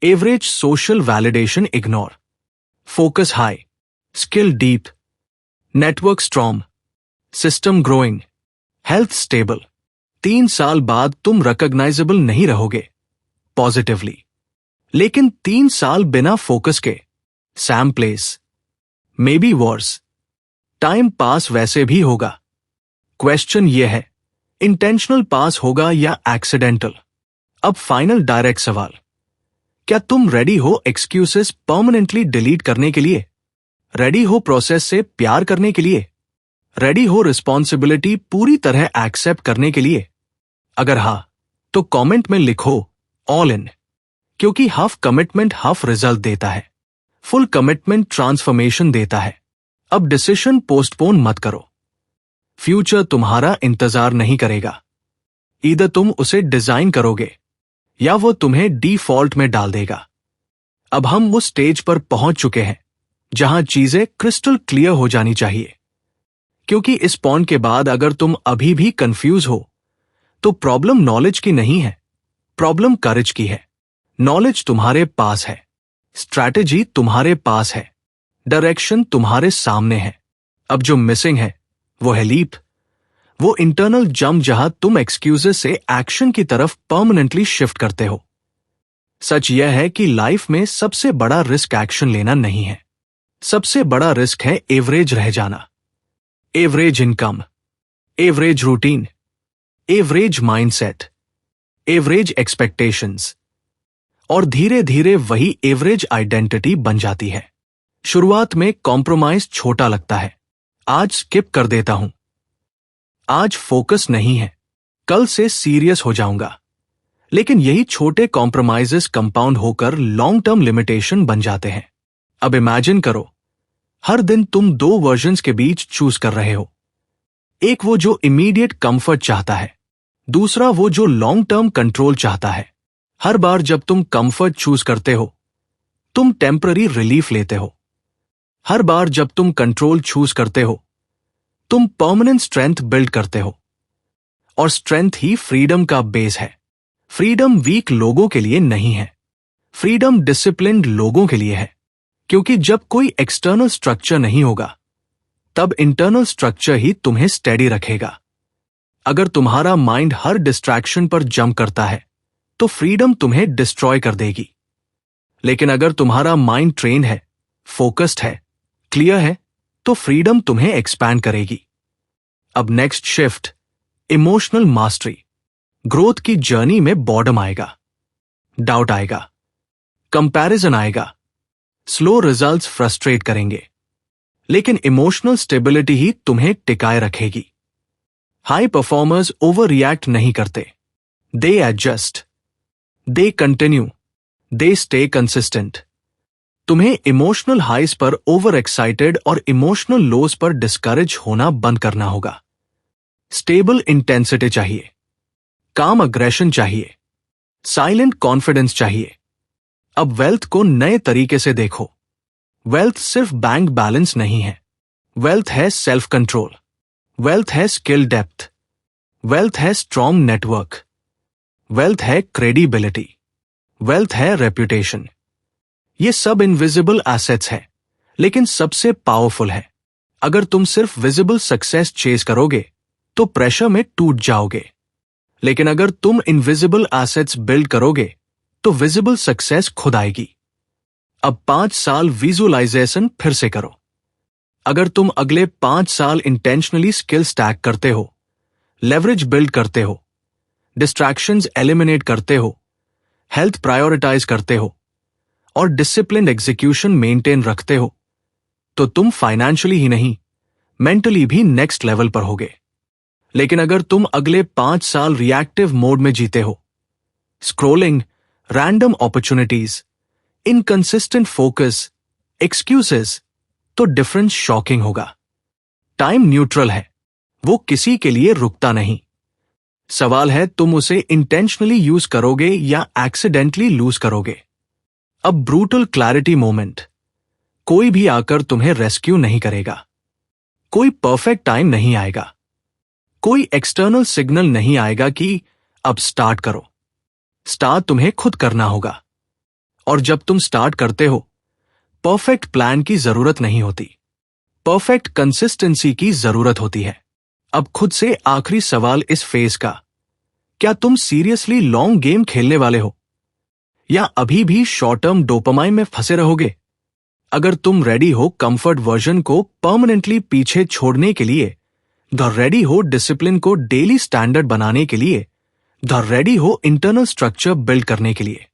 Average social validation ignore, focus high, skill deep, network strong, system growing, health stable. 3 साल बाद तुम रिकॉग्नाइजेबल नहीं रहोगे पॉजिटिवली, लेकिन 3 साल बिना फोकस के Sam place, may be verse. Time pass वैसे भी होगा। क्वेश्चन यह है, इंटेंशनल पास होगा या एक्सीडेंटल? अब फाइनल डायरेक्ट सवाल, क्या तुम रेडी हो एक्सक्यूजेस परमानेंटली डिलीट करने के लिए? रेडी हो प्रोसेस से प्यार करने के लिए? रेडी हो रिस्पॉन्सिबिलिटी पूरी तरह एक्सेप्ट करने के लिए? अगर हाँ, तो कमेंट में लिखो ऑल इन, क्योंकि हाफ कमिटमेंट हाफ रिजल्ट देता है, फुल कमिटमेंट ट्रांसफॉर्मेशन देता है। अब डिसीजन पोस्टपोन मत करो। फ्यूचर तुम्हारा इंतजार नहीं करेगा। ईदर तुम उसे डिजाइन करोगे या वो तुम्हें डिफॉल्ट में डाल देगा। अब हम उस स्टेज पर पहुंच चुके हैं जहां चीजें क्रिस्टल क्लियर हो जानी चाहिए, क्योंकि इस पॉइंट के बाद अगर तुम अभी भी कंफ्यूज हो तो प्रॉब्लम नॉलेज की नहीं है, प्रॉब्लम करेज की है। नॉलेज तुम्हारे पास है, स्ट्रैटेजी तुम्हारे पास है, डायरेक्शन तुम्हारे सामने है। अब जो मिसिंग है वो है लीप, वो इंटरनल जंप जहां तुम एक्सक्यूजेस से एक्शन की तरफ परमानेंटली शिफ्ट करते हो। सच यह है कि लाइफ में सबसे बड़ा रिस्क एक्शन लेना नहीं है, सबसे बड़ा रिस्क है एवरेज रह जाना। Average income, average routine, average mindset, average expectations, और धीरे धीरे वही एवरेज आइडेंटिटी बन जाती है। शुरुआत में कॉम्प्रोमाइज छोटा लगता है, आज स्किप कर देता हूं, आज फोकस नहीं है, कल से सीरियस हो जाऊंगा। लेकिन यही छोटे कॉम्प्रोमाइजेस कंपाउंड होकर लॉन्ग टर्म लिमिटेशन बन जाते हैं। अब इमेजिन करो, हर दिन तुम 2 वर्जन्स के बीच चूज कर रहे हो। एक वो जो इमीडिएट कंफर्ट चाहता है, दूसरा वो जो लॉन्ग टर्म कंट्रोल चाहता है। हर बार जब तुम कंफर्ट चूज करते हो, तुम टेम्पररी रिलीफ लेते हो। हर बार जब तुम कंट्रोल चूज करते हो, तुम परमानेंट स्ट्रेंथ बिल्ड करते हो। और स्ट्रेंथ ही फ्रीडम का बेस है। फ्रीडम वीक लोगों के लिए नहीं है, फ्रीडम डिसिप्लिन्ड लोगों के लिए है। क्योंकि जब कोई एक्सटर्नल स्ट्रक्चर नहीं होगा, तब इंटरनल स्ट्रक्चर ही तुम्हें स्टेडी रखेगा। अगर तुम्हारा माइंड हर डिस्ट्रैक्शन पर जंप करता है, तो फ्रीडम तुम्हें डिस्ट्रॉय कर देगी। लेकिन अगर तुम्हारा माइंड ट्रेन है, फोकस्ड है, क्लियर है, तो फ्रीडम तुम्हें एक्सपैंड करेगी। अब next shift, emotional mastery. Growth की जर्नी में बॉर्डम आएगा, डाउट आएगा, कंपैरिजन आएगा, स्लो रिजल्ट्स फ्रस्ट्रेट करेंगे, लेकिन इमोशनल स्टेबिलिटी ही तुम्हें टिकाए रखेगी। हाई परफॉर्मर्स ओवर रिएक्ट नहीं करते, they adjust, they continue, they stay consistent. तुम्हें इमोशनल हाइज पर ओवर एक्साइटेड और इमोशनल लोज पर डिस्करेज होना बंद करना होगा। स्टेबल इंटेंसिटी चाहिए, काम अग्रेशन चाहिए, साइलेंट कॉन्फिडेंस चाहिए। अब वेल्थ को नए तरीके से देखो। वेल्थ सिर्फ बैंक बैलेंस नहीं है, वेल्थ है सेल्फ कंट्रोल, वेल्थ है स्किल डेप्थ, वेल्थ है स्ट्रॉन्ग नेटवर्क, वेल्थ है क्रेडिबिलिटी, वेल्थ है रेप्यूटेशन। ये सब इनविजिबल एसेट्स हैं, लेकिन सबसे पावरफुल है। अगर तुम सिर्फ विजिबल सक्सेस चेज करोगे तो प्रेशर में टूट जाओगे, लेकिन अगर तुम इनविजिबल एसेट्स बिल्ड करोगे तो विजिबल सक्सेस खुद आएगी। अब 5 साल विजुअलाइजेशन फिर से करो। अगर तुम अगले 5 साल इंटेंशनली स्किल स्टैक करते हो, लेवरेज बिल्ड करते हो, डिस्ट्रैक्शंस एलिमिनेट करते हो, हेल्थ प्रायोरिटाइज करते हो और डिसिप्लिन्ड एग्जीक्यूशन मेंटेन रखते हो, तो तुम फाइनेंशियली ही नहीं, मेंटली भी नेक्स्ट लेवल पर होगे। लेकिन अगर तुम अगले 5 साल रिएक्टिव मोड में जीते हो, scrolling, random opportunities, inconsistent focus, excuses, तो डिफरेंस शॉकिंग होगा। टाइम न्यूट्रल है, वो किसी के लिए रुकता नहीं। सवाल है तुम उसे इंटेंशनली यूज करोगे या एक्सीडेंटली लूज करोगे। अब ब्रूटल क्लैरिटी मोमेंट। कोई भी आकर तुम्हें रेस्क्यू नहीं करेगा। कोई परफेक्ट टाइम नहीं आएगा। कोई एक्सटर्नल सिग्नल नहीं आएगा कि अब स्टार्ट करो। स्टार्ट तुम्हें खुद करना होगा। और जब तुम स्टार्ट करते हो, परफेक्ट प्लान की जरूरत नहीं होती, परफेक्ट कंसिस्टेंसी की जरूरत होती है। अब खुद से आखिरी सवाल इस फेज का, क्या तुम सीरियसली लॉन्ग गेम खेलने वाले हो या अभी भी शॉर्ट टर्म डोपामाइन में फंसे रहोगे? अगर तुम रेडी हो कंफर्ट वर्जन को परमानेंटली पीछे छोड़ने के लिए, द रेडी हो डिसिप्लिन को डेली स्टैंडर्ड बनाने के लिए, द रेडी हो इंटरनल स्ट्रक्चर बिल्ड करने के लिए,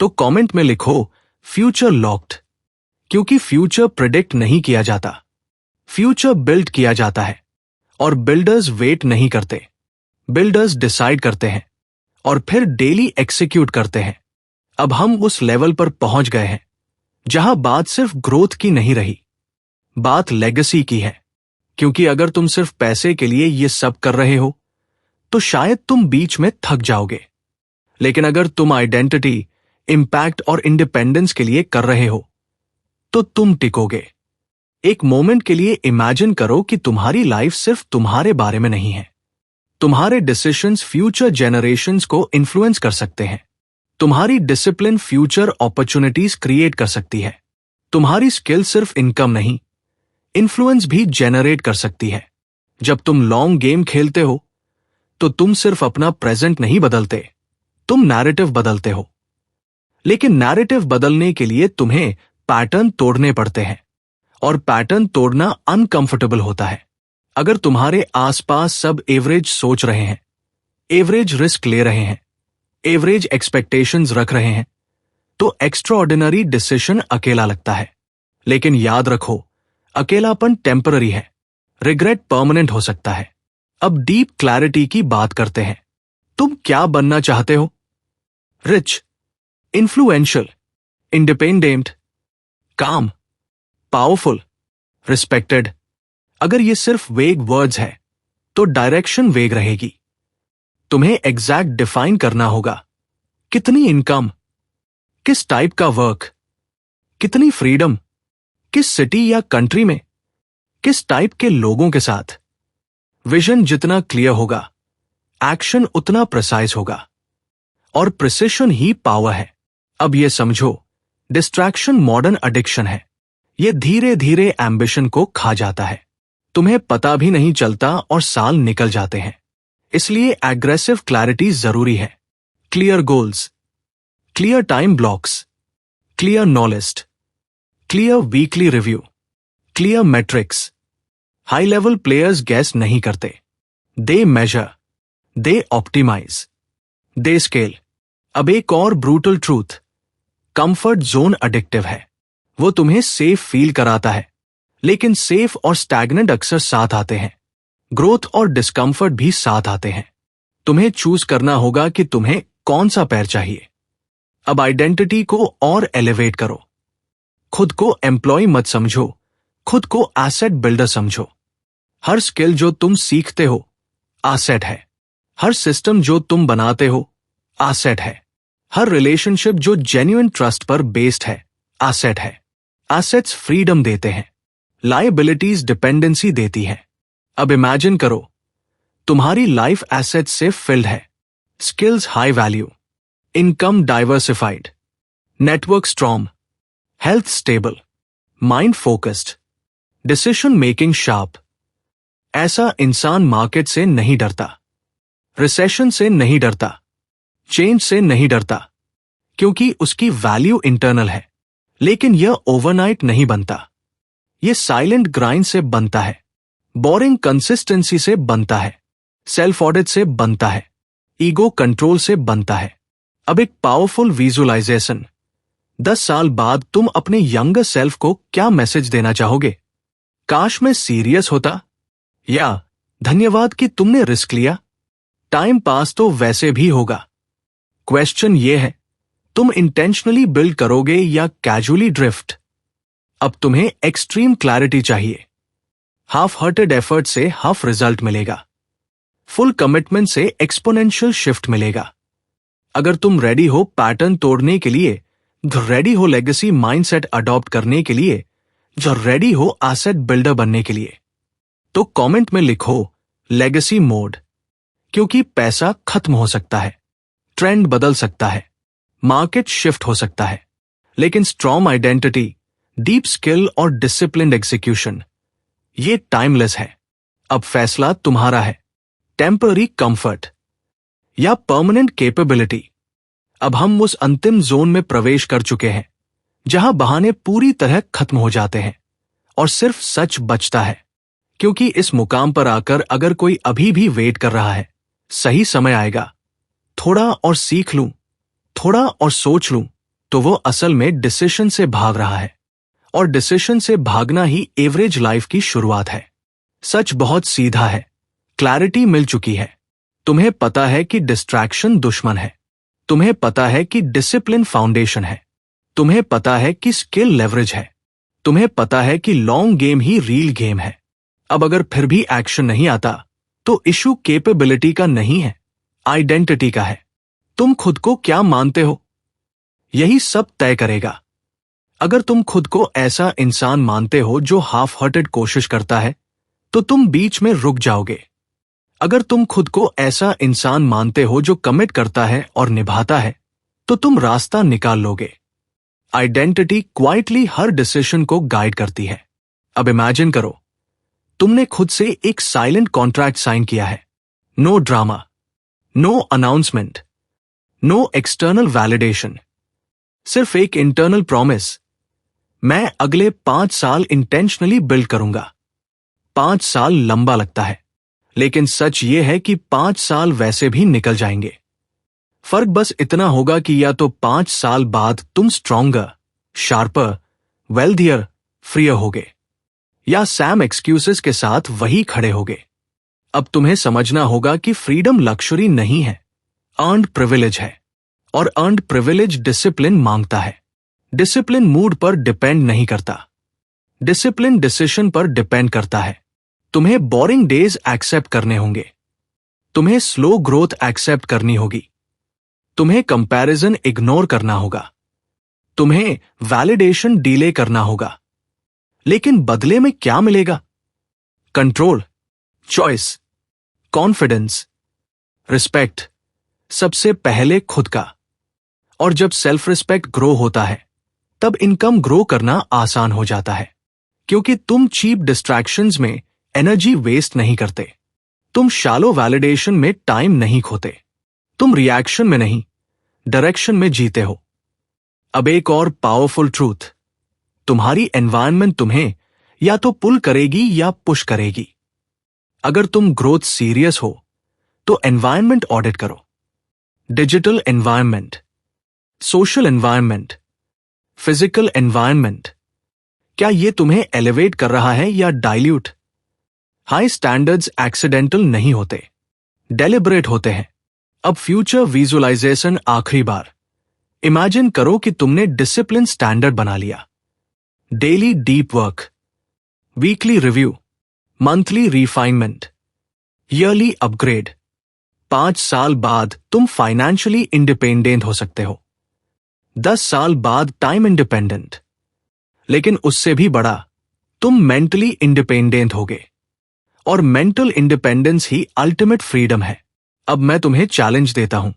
तो कमेंट में लिखो फ्यूचर लॉक्ड। क्योंकि फ्यूचर प्रिडिक्ट नहीं किया जाता, फ्यूचर बिल्ड किया जाता है। और बिल्डर्स वेट नहीं करते, बिल्डर्स डिसाइड करते हैं और फिर डेली एक्सिक्यूट करते हैं। अब हम उस लेवल पर पहुंच गए हैं जहां बात सिर्फ ग्रोथ की नहीं रही, बात लेगेसी की है। क्योंकि अगर तुम सिर्फ पैसे के लिए ये सब कर रहे हो तो शायद तुम बीच में थक जाओगे। लेकिन अगर तुम आइडेंटिटी, इंपैक्ट और इंडिपेंडेंस के लिए कर रहे हो तो तुम टिकोगे। एक मोमेंट के लिए इमेजिन करो कि तुम्हारी लाइफ सिर्फ तुम्हारे बारे में नहीं है। तुम्हारे डिसीजंस फ्यूचर जेनरेशंस को इन्फ्लुएंस कर सकते हैं। तुम्हारी डिसिप्लिन फ्यूचर अपॉर्चुनिटीज क्रिएट कर सकती है। तुम्हारी स्किल सिर्फ इनकम नहीं, इन्फ्लुएंस भी जेनरेट कर सकती है। जब तुम लॉन्ग गेम खेलते हो तो तुम सिर्फ अपना प्रेजेंट नहीं बदलते, तुम नैरेटिव बदलते हो। लेकिन नैरेटिव बदलने के लिए तुम्हें पैटर्न तोड़ने पड़ते हैं और पैटर्न तोड़ना अनकंफर्टेबल होता है। अगर तुम्हारे आसपास सब एवरेज सोच रहे हैं, एवरेज रिस्क ले रहे हैं, एवरेज एक्सपेक्टेशंस रख रहे हैं, तो एक्स्ट्राऑर्डिनरी डिसीजन अकेला लगता है। लेकिन याद रखो, अकेलापन टेम्पररी है, रिग्रेट परमानेंट हो सकता है। अब डीप क्लैरिटी की बात करते हैं। तुम क्या बनना चाहते हो? रिच, इन्फ्लुएंशियल, इंडिपेंडेंट, काम, पावरफुल, रिस्पेक्टेड? अगर ये सिर्फ वेग वर्ड्स है तो डायरेक्शन वेग रहेगी। तुम्हें एग्जैक्ट डिफाइन करना होगा, कितनी इनकम, किस टाइप का वर्क, कितनी फ्रीडम, किस सिटी या कंट्री में, किस टाइप के लोगों के साथ। विजन जितना क्लियर होगा, एक्शन उतना प्रिसाइज होगा। और प्रिसिशन ही पावर है। अब ये समझो, डिस्ट्रैक्शन मॉडर्न एडिक्शन है। ये धीरे धीरे एम्बिशन को खा जाता है। तुम्हें पता भी नहीं चलता और साल निकल जाते हैं। इसलिए एग्रेसिव क्लैरिटी जरूरी है। Clear goals, clear time blocks, clear knowledge, clear weekly review, clear matrix. High level players gas नहीं करते, दे मेजर, दे ऑप्टिमाइज, दे स्केल। अब एक और brutal truth, comfort zone addictive है। वो तुम्हें सेफ फील कराता है, लेकिन सेफ और स्टैग्नेंट अक्सर साथ आते हैं। ग्रोथ और डिस्कंफर्ट भी साथ आते हैं। तुम्हें चूज करना होगा कि तुम्हें कौन सा पैर चाहिए। अब आइडेंटिटी को और एलिवेट करो। खुद को एम्प्लॉय मत समझो, खुद को एसेट बिल्डर समझो। हर स्किल जो तुम सीखते हो एसेट है। हर सिस्टम जो तुम बनाते हो एसेट है। हर रिलेशनशिप जो जेन्युइन ट्रस्ट पर बेस्ड है एसेट है। एसेट्स फ्रीडम देते हैं, लायबिलिटीज डिपेंडेंसी देती हैं। अब इमेजिन करो, तुम्हारी लाइफ एसेट्स से फिल्ड है। Skills high value, income diversified, network strong, health stable, mind focused, decision making sharp. ऐसा इंसान मार्केट से नहीं डरता, रिसेशन से नहीं डरता, चेंज से नहीं डरता, क्योंकि उसकी वैल्यू इंटरनल है। लेकिन यह ओवरनाइट नहीं बनता। यह साइलेंट ग्राइंड से बनता है, बोरिंग कंसिस्टेंसी से बनता है, सेल्फ ऑडिट से बनता है। ईगो कंट्रोल से बनता है। अब एक पावरफुल विजुअलाइजेशन। 10 साल बाद तुम अपने यंगर सेल्फ को क्या मैसेज देना चाहोगे? काश मैं सीरियस होता, या धन्यवाद कि तुमने रिस्क लिया, टाइम पास तो वैसे भी होगा। क्वेश्चन ये है, तुम इंटेंशनली बिल्ड करोगे या कैजुअली ड्रिफ्ट? अब तुम्हें एक्सट्रीम क्लैरिटी चाहिए। हाफ हार्टेड एफर्ट से हाफ रिजल्ट मिलेगा, फुल कमिटमेंट से एक्सपोनेंशियल शिफ्ट मिलेगा। अगर तुम रेडी हो पैटर्न तोड़ने के लिए, जो रेडी हो लेगेसी माइंडसेट अडॉप्ट करने के लिए, जो रेडी हो एसेट बिल्डर बनने के लिए, तो कमेंट में लिखो लेगेसी मोड। क्योंकि पैसा खत्म हो सकता है, ट्रेंड बदल सकता है, मार्केट शिफ्ट हो सकता है, लेकिन स्ट्रॉन्ग आइडेंटिटी, डीप स्किल और डिसिप्लिन्ड एग्जीक्यूशन, ये टाइमलेस है। अब फैसला तुम्हारा है, टेम्पररी कंफर्ट या परमानेंट कैपेबिलिटी। अब हम उस अंतिम जोन में प्रवेश कर चुके हैं जहां बहाने पूरी तरह खत्म हो जाते हैं और सिर्फ सच बचता है। क्योंकि इस मुकाम पर आकर अगर कोई अभी भी वेट कर रहा है, सही समय आएगा, थोड़ा और सीख लूं, थोड़ा और सोच लूं, तो वो असल में डिसीजन से भाग रहा है। और डिसीजन से भागना ही एवरेज लाइफ की शुरुआत है। सच बहुत सीधा है, क्लैरिटी मिल चुकी है। तुम्हें पता है कि डिस्ट्रैक्शन दुश्मन है, तुम्हें पता है कि डिसिप्लिन फाउंडेशन है, तुम्हें पता है कि स्किल लेवरेज है, तुम्हें पता है कि लॉन्ग गेम ही रील गेम है। अब अगर फिर भी एक्शन नहीं आता, तो इशू कैपेबिलिटी का नहीं है, आइडेंटिटी का है। तुम खुद को क्या मानते हो, यही सब तय करेगा। अगर तुम खुद को ऐसा इंसान मानते हो जो हाफ हार्टेड कोशिश करता है, तो तुम बीच में रुक जाओगे। अगर तुम खुद को ऐसा इंसान मानते हो जो कमिट करता है और निभाता है, तो तुम रास्ता निकाल लोगे। आइडेंटिटी क्वाइटली हर डिसीजन को गाइड करती है। अब इमेजिन करो, तुमने खुद से एक साइलेंट कॉन्ट्रैक्ट साइन किया है। No drama, no announcement, no external validation, सिर्फ एक इंटरनल प्रॉमिस। मैं अगले 5 साल इंटेंशनली बिल्ड करूंगा। 5 साल लंबा लगता है, लेकिन सच यह है कि 5 साल वैसे भी निकल जाएंगे। फर्क बस इतना होगा कि या तो 5 साल बाद तुम स्ट्रॉन्गर, शार्पर, वेल्थियर, फ्रीयर होगे, या सैम एक्सक्यूजेस के साथ वही खड़े होगे। अब तुम्हें समझना होगा कि फ्रीडम लक्ष्यूरी नहीं है, अर्न्ड प्रिविलेज है। और अर्न्ड प्रिविलेज डिसिप्लिन मांगता है। डिसिप्लिन मूड पर डिपेंड नहीं करता, डिसिप्लिन डिसीजन पर डिपेंड करता है। तुम्हें बोरिंग डेज एक्सेप्ट करने होंगे, तुम्हें स्लो ग्रोथ एक्सेप्ट करनी होगी, तुम्हें कंपैरिजन इग्नोर करना होगा, तुम्हें वैलिडेशन डिले करना होगा। लेकिन बदले में क्या मिलेगा? कंट्रोल, चॉइस, कॉन्फिडेंस, रिस्पेक्ट, सबसे पहले खुद का। और जब सेल्फ रिस्पेक्ट ग्रो होता है, तब इनकम ग्रो करना आसान हो जाता है। क्योंकि तुम चीप डिस्ट्रैक्शंस में एनर्जी वेस्ट नहीं करते, तुम शैलो वैलिडेशन में टाइम नहीं खोते, तुम रिएक्शन में नहीं, डायरेक्शन में जीते हो। अब एक और पावरफुल ट्रूथ, तुम्हारी एनवायरनमेंट तुम्हें या तो पुल करेगी या पुश करेगी। अगर तुम ग्रोथ सीरियस हो, तो एनवायरनमेंट ऑडिट करो। Digital environment, social environment, physical environment, क्या ये तुम्हें एलिवेट कर रहा है या डाइल्यूट? हाई स्टैंडर्ड्स एक्सीडेंटल नहीं होते, डेलिबरेट होते हैं। अब फ्यूचर विजुअलाइजेशन आखिरी बार। इमेजिन करो कि तुमने डिसिप्लिन स्टैंडर्ड बना लिया। Daily deep work, weekly review, monthly refinement, yearly upgrade. 5 साल बाद तुम फाइनेंशियली इंडिपेंडेंट हो सकते हो, 10 साल बाद टाइम इंडिपेंडेंट, लेकिन उससे भी बड़ा, तुम मेंटली इंडिपेंडेंट होगे। और मेंटल इंडिपेंडेंस ही अल्टीमेट फ्रीडम है। अब मैं तुम्हें चैलेंज देता हूं,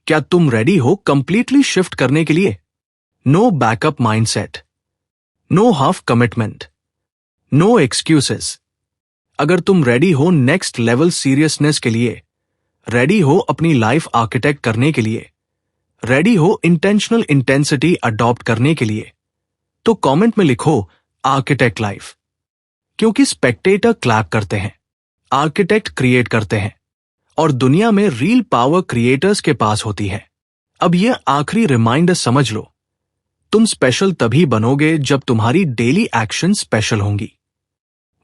क्या तुम रेडी हो कंप्लीटली शिफ्ट करने के लिए? No backup mindset, no half commitment, no excuses. अगर तुम रेडी हो नेक्स्ट लेवल सीरियसनेस के लिए, रेडी हो अपनी लाइफ आर्किटेक्ट करने के लिए, रेडी हो इंटेंशनल इंटेंसिटी अडॉप्ट करने के लिए, तो कमेंट में लिखो आर्किटेक्ट लाइफ। क्योंकि स्पेक्टेटर क्लैप करते हैं, आर्किटेक्ट क्रिएट करते हैं, और दुनिया में रियल पावर क्रिएटर्स के पास होती है। अब यह आखिरी रिमाइंडर समझ लो, तुम स्पेशल तभी बनोगे जब तुम्हारी डेली एक्शन स्पेशल होंगी।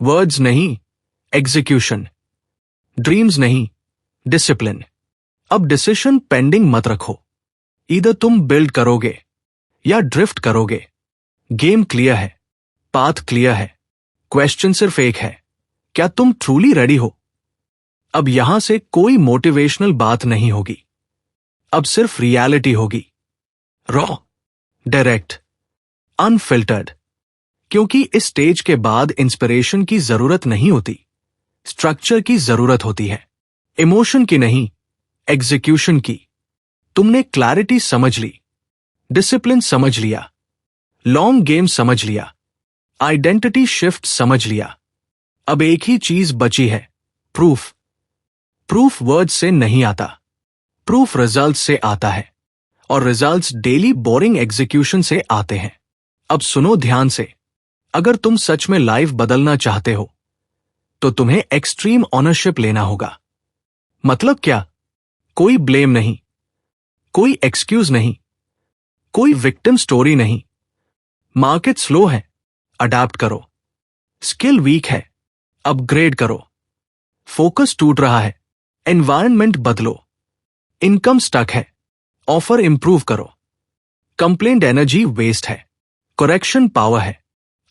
वर्ड्स नहीं, एग्जीक्यूशन। ड्रीम्स नहीं, डिसिप्लिन। अब डिसीजन पेंडिंग मत रखो। इधर तुम बिल्ड करोगे या ड्रिफ्ट करोगे। गेम क्लियर है, पाथ क्लियर है, क्वेश्चन सिर्फ एक है, क्या तुम ट्रूली रेडी हो? अब यहां से कोई मोटिवेशनल बात नहीं होगी, अब सिर्फ रियलिटी होगी। Raw, direct, unfiltered. क्योंकि इस स्टेज के बाद इंस्पिरेशन की जरूरत नहीं होती, स्ट्रक्चर की जरूरत होती है। इमोशन की नहीं, एग्जीक्यूशन की। तुमने क्लैरिटी समझ ली, डिसिप्लिन समझ लिया, लॉन्ग गेम समझ लिया, आइडेंटिटी शिफ्ट समझ लिया। अब एक ही चीज बची है, प्रूफ। प्रूफ वर्ड से नहीं आता, प्रूफ रिजल्ट से आता है, और रिजल्ट्स डेली बोरिंग एग्जीक्यूशन से आते हैं। अब सुनो ध्यान से, अगर तुम सच में लाइफ बदलना चाहते हो तो तुम्हें एक्सट्रीम ऑनरशिप लेना होगा। मतलब क्या? कोई ब्लेम नहीं, कोई एक्सक्यूज नहीं, कोई विक्टिम स्टोरी नहीं। मार्केट स्लो है, अडैप्ट करो। स्किल वीक है, अपग्रेड करो। फोकस टूट रहा है, एनवायरनमेंट बदलो। इनकम स्टक है, ऑफर इंप्रूव करो। कंप्लेंट एनर्जी वेस्ट है, करेक्शन पावर है।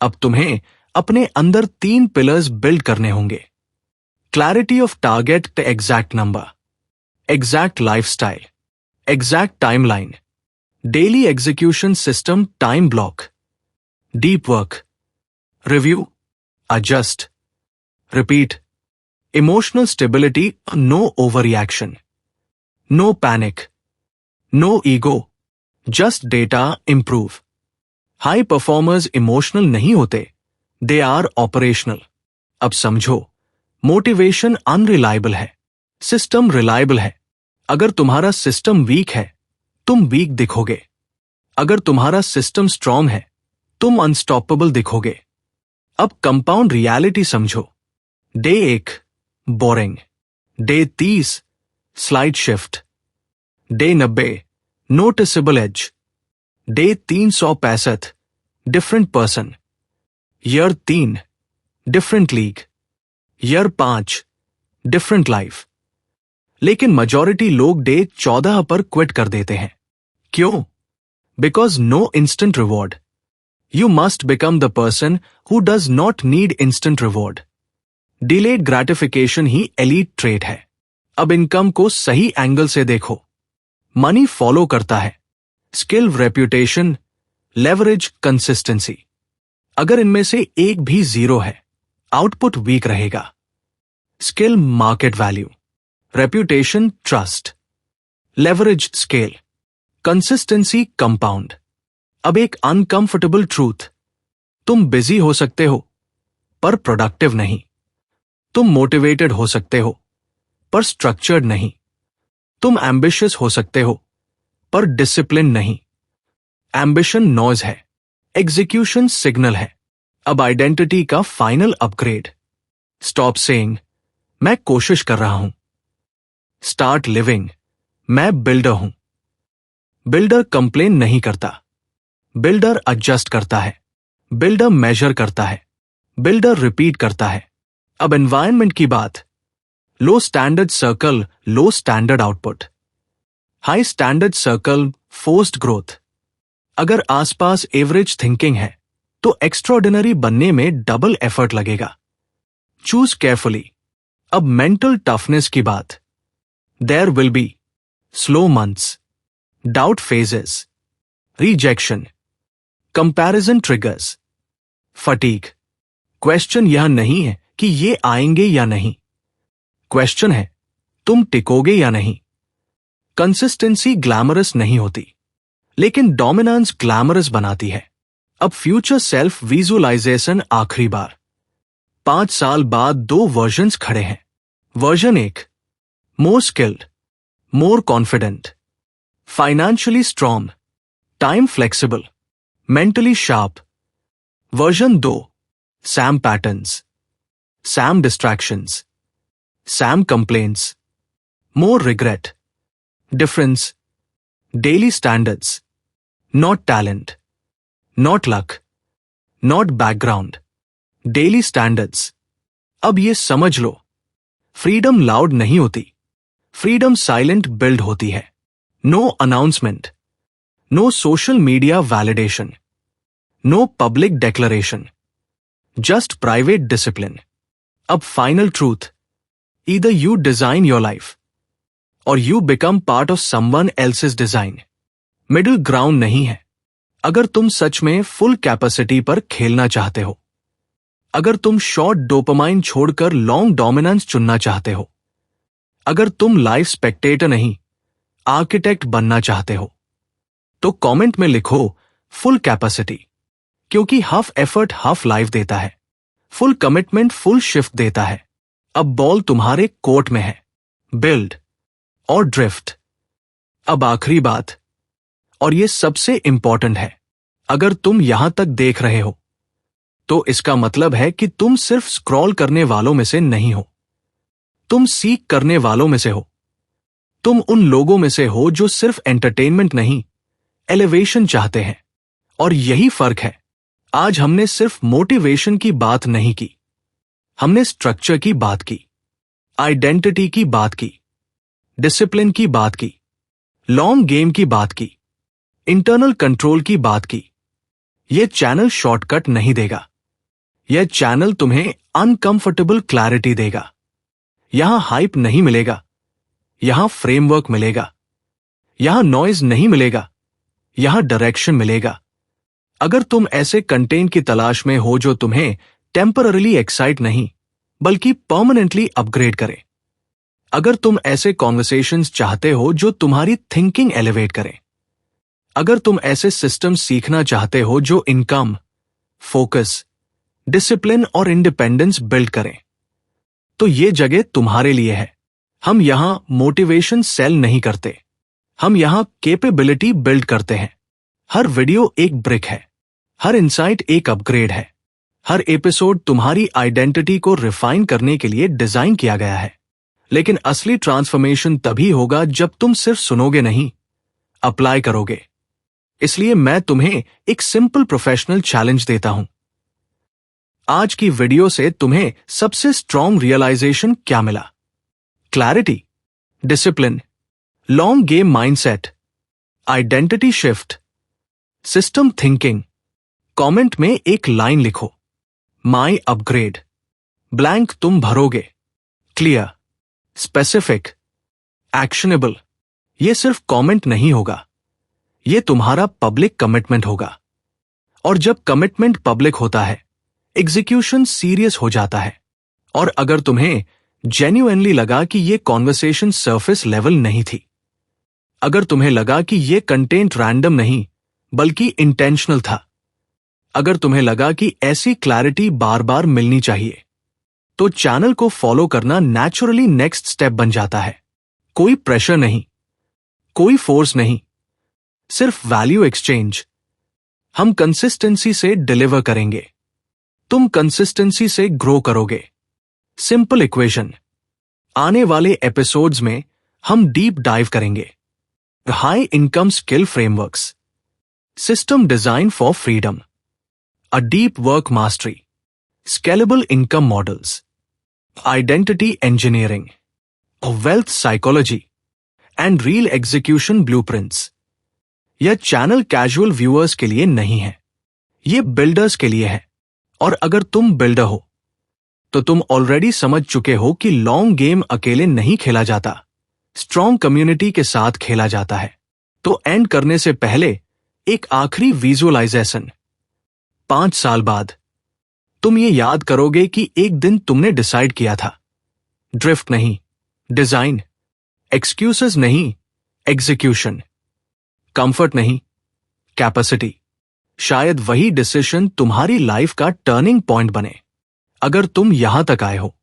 अब तुम्हें अपने अंदर 3 पिलर्स बिल्ड करने होंगे। Clarity of target the exact number, exact lifestyle, exact timeline, daily execution system time block, deep work, review, adjust, repeat, emotional stability, no overreaction, no panic, no ego, just data improve. High performers emotional नहीं होते, they are operational. अब समझो, मोटिवेशन अनरिलायबल है, सिस्टम रिलायबल है। अगर तुम्हारा सिस्टम वीक है, तुम वीक दिखोगे। अगर तुम्हारा सिस्टम स्ट्रॉन्ग है, तुम अनस्टॉपेबल दिखोगे। अब कंपाउंड रियलिटी समझो। Day 1 boring, day 30 slide shift, day 90 noticeable edge, day 365 different person, year 3 different league, year 5 different life. लेकिन मेजॉरिटी लोग डे 14 पर क्विट कर देते हैं। क्यों? Because no instant reward. You must become the person who does not need instant reward. Delayed gratification he elite trait है। अब इनकम को सही एंगल से देखो। मनी फॉलो करता है, स्किल, रेप्यूटेशन, लेवरेज, कंसिस्टेंसी। अगर इनमें से एक भी जीरो है, आउटपुट वीक रहेगा। Skill, market value, reputation, trust, leverage, scale, consistency, compound. अब एक अनकंफर्टेबल ट्रूथ, तुम बिजी हो सकते हो पर प्रोडक्टिव नहीं। तुम मोटिवेटेड हो सकते हो पर स्ट्रक्चर्ड नहीं। तुम एम्बिशियस हो सकते हो पर डिसिप्लिन नहीं। एम्बिशन नॉइज है, एग्जीक्यूशन सिग्नल है। अब आइडेंटिटी का फाइनल अपग्रेड। स्टॉप सेइंग मैं कोशिश कर रहा हूं, स्टार्ट लिविंग मैं बिल्डर हूं। बिल्डर कंप्लेन नहीं करता, बिल्डर एडजस्ट करता है, बिल्डर मेजर करता है, बिल्डर रिपीट करता है। अब एनवायरनमेंट की बात। Low standard circle, low standard output. High standard circle, forced growth. अगर आसपास एवरेज थिंकिंग है तो एक्स्ट्राऑर्डिनरी बनने में डबल एफर्ट लगेगा। Choose carefully. अब मेंटल टफनेस की बात। There will be slow months, doubt phases, rejection, comparison triggers, fatigue. Question यह नहीं है कि ये आएंगे या नहीं, क्वेश्चन है तुम टिकोगे या नहीं। कंसिस्टेंसी ग्लैमरस नहीं होती, लेकिन डोमिनेंस ग्लैमरस बनाती है। अब फ्यूचर सेल्फ विजुअलाइजेशन आखिरी बार। 5 साल बाद 2 वर्जन्स खड़े हैं। Version 1 more skilled, more confident, financially strong, time flexible, mentally sharp. Version 2 Sam patterns, Sam distractions, Sam complaints, more regret. Difference: daily standards, not talent, not luck, not background. Daily standards. अब ये समझ लो, फ्रीडम लाउड नहीं होती, फ्रीडम साइलेंट बिल्ड होती है. No announcement, no social media validation, no public declaration, just private discipline. अब final truth: either you design your life और you become part of someone else's design. Middle ground नहीं है. अगर तुम सच में फुल कैपेसिटी पर खेलना चाहते हो, अगर तुम शॉर्ट डोपामाइन छोड़कर लॉन्ग डोमिनेंस चुनना चाहते हो, अगर तुम लाइफ स्पेक्टेटर नहीं आर्किटेक्ट बनना चाहते हो, तो कमेंट में लिखो फुल कैपेसिटी, क्योंकि हाफ एफर्ट हाफ लाइफ देता है, फुल कमिटमेंट फुल शिफ्ट देता है. अब बॉल तुम्हारे कोर्ट में है. बिल्ड और ड्रिफ्ट. अब आखिरी बात, और ये सबसे इंपॉर्टेंट है, अगर तुम यहां तक देख रहे हो तो इसका मतलब है कि तुम सिर्फ स्क्रॉल करने वालों में से नहीं हो, तुम सीख करने वालों में से हो. तुम उन लोगों में से हो जो सिर्फ एंटरटेनमेंट नहीं, एलिवेशन चाहते हैं. और यही फर्क है. आज हमने सिर्फ मोटिवेशन की बात नहीं की, हमने स्ट्रक्चर की बात की, आइडेंटिटी की बात की, डिसिप्लिन की बात की, लॉन्ग गेम की बात की, इंटरनल कंट्रोल की बात की. यह चैनल शॉर्टकट नहीं देगा, यह चैनल तुम्हें अनकंफर्टेबल क्लैरिटी देगा. यहां हाइप नहीं मिलेगा, यहां फ्रेमवर्क मिलेगा. यहां नॉइज नहीं मिलेगा, यहां डायरेक्शन मिलेगा. अगर तुम ऐसे कंटेंट की तलाश में हो जो तुम्हें टेम्पररीली एक्साइट नहीं बल्कि परमानेंटली अपग्रेड करे, अगर तुम ऐसे कॉन्वर्सेशंस चाहते हो जो तुम्हारी थिंकिंग एलिवेट करें, अगर तुम ऐसे सिस्टम सीखना चाहते हो जो इनकम, फोकस, डिसिप्लिन और इंडिपेंडेंस बिल्ड करें, तो ये जगह तुम्हारे लिए है. हम यहां मोटिवेशन सेल नहीं करते, हम यहां कैपेबिलिटी बिल्ड करते हैं. हर वीडियो एक ब्रिक है, हर इंसाइट एक अपग्रेड है, हर एपिसोड तुम्हारी आइडेंटिटी को रिफाइन करने के लिए डिजाइन किया गया है. लेकिन असली ट्रांसफॉर्मेशन तभी होगा जब तुम सिर्फ सुनोगे नहीं, अप्लाई करोगे. इसलिए मैं तुम्हें एक सिंपल प्रोफेशनल चैलेंज देता हूं. आज की वीडियो से तुम्हें सबसे स्ट्रॉन्ग रियलाइजेशन क्या मिला? Clarity, discipline, long game mindset, identity shift, system thinking. Comment में एक लाइन लिखो, माई अपग्रेड. ब्लैंक तुम भरोगे. Clear, specific, actionable. यह सिर्फ कमेंट नहीं होगा, यह तुम्हारा पब्लिक कमिटमेंट होगा. और जब कमिटमेंट पब्लिक होता है, एग्जीक्यूशन सीरियस हो जाता है. और अगर तुम्हें जेन्युइनली लगा कि यह कॉन्वर्सेशन सरफेस लेवल नहीं थी, अगर तुम्हें लगा कि यह कंटेंट रैंडम नहीं बल्कि इंटेंशनल था, अगर तुम्हें लगा कि ऐसी क्लैरिटी बार बार मिलनी चाहिए, तो चैनल को फॉलो करना नेचुरली नेक्स्ट स्टेप बन जाता है. कोई प्रेशर नहीं, कोई फोर्स नहीं, सिर्फ वैल्यू एक्सचेंज. हम कंसिस्टेंसी से डिलीवर करेंगे, तुम कंसिस्टेंसी से ग्रो करोगे. Simple equation. आने वाले एपिसोड्स में हम डीप डाइव करेंगे. High income skill frameworks, system design for freedom, a deep work mastery, scalable income models, identity engineering, wealth psychology and real execution blueprints. यह चैनल कैजुअल व्यूअर्स के लिए नहीं है, यह बिल्डर्स के लिए है. और अगर तुम बिल्डर हो तो तुम ऑलरेडी समझ चुके हो कि लॉन्ग गेम अकेले नहीं खेला जाता, स्ट्रॉन्ग कम्युनिटी के साथ खेला जाता है. तो एंड करने से पहले एक आखिरी विजुअलाइजेशन. 5 साल बाद तुम ये याद करोगे कि एक दिन तुमने डिसाइड किया था, ड्रिफ्ट नहीं, डिजाइन, एक्सक्यूजेस नहीं, एग्जीक्यूशन, कंफर्ट नहीं, कैपेसिटी. शायद वही डिसीजन तुम्हारी लाइफ का टर्निंग पॉइंट बने. अगर तुम यहां तक आए हो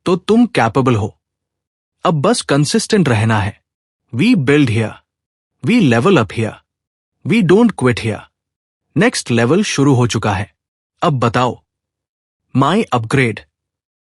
तो तुम कैपेबल हो. अब बस कंसिस्टेंट रहना है. We build here, we level up here, we don't quit here. Next level शुरू हो चुका है. अब बताओ, माई अपग्रेड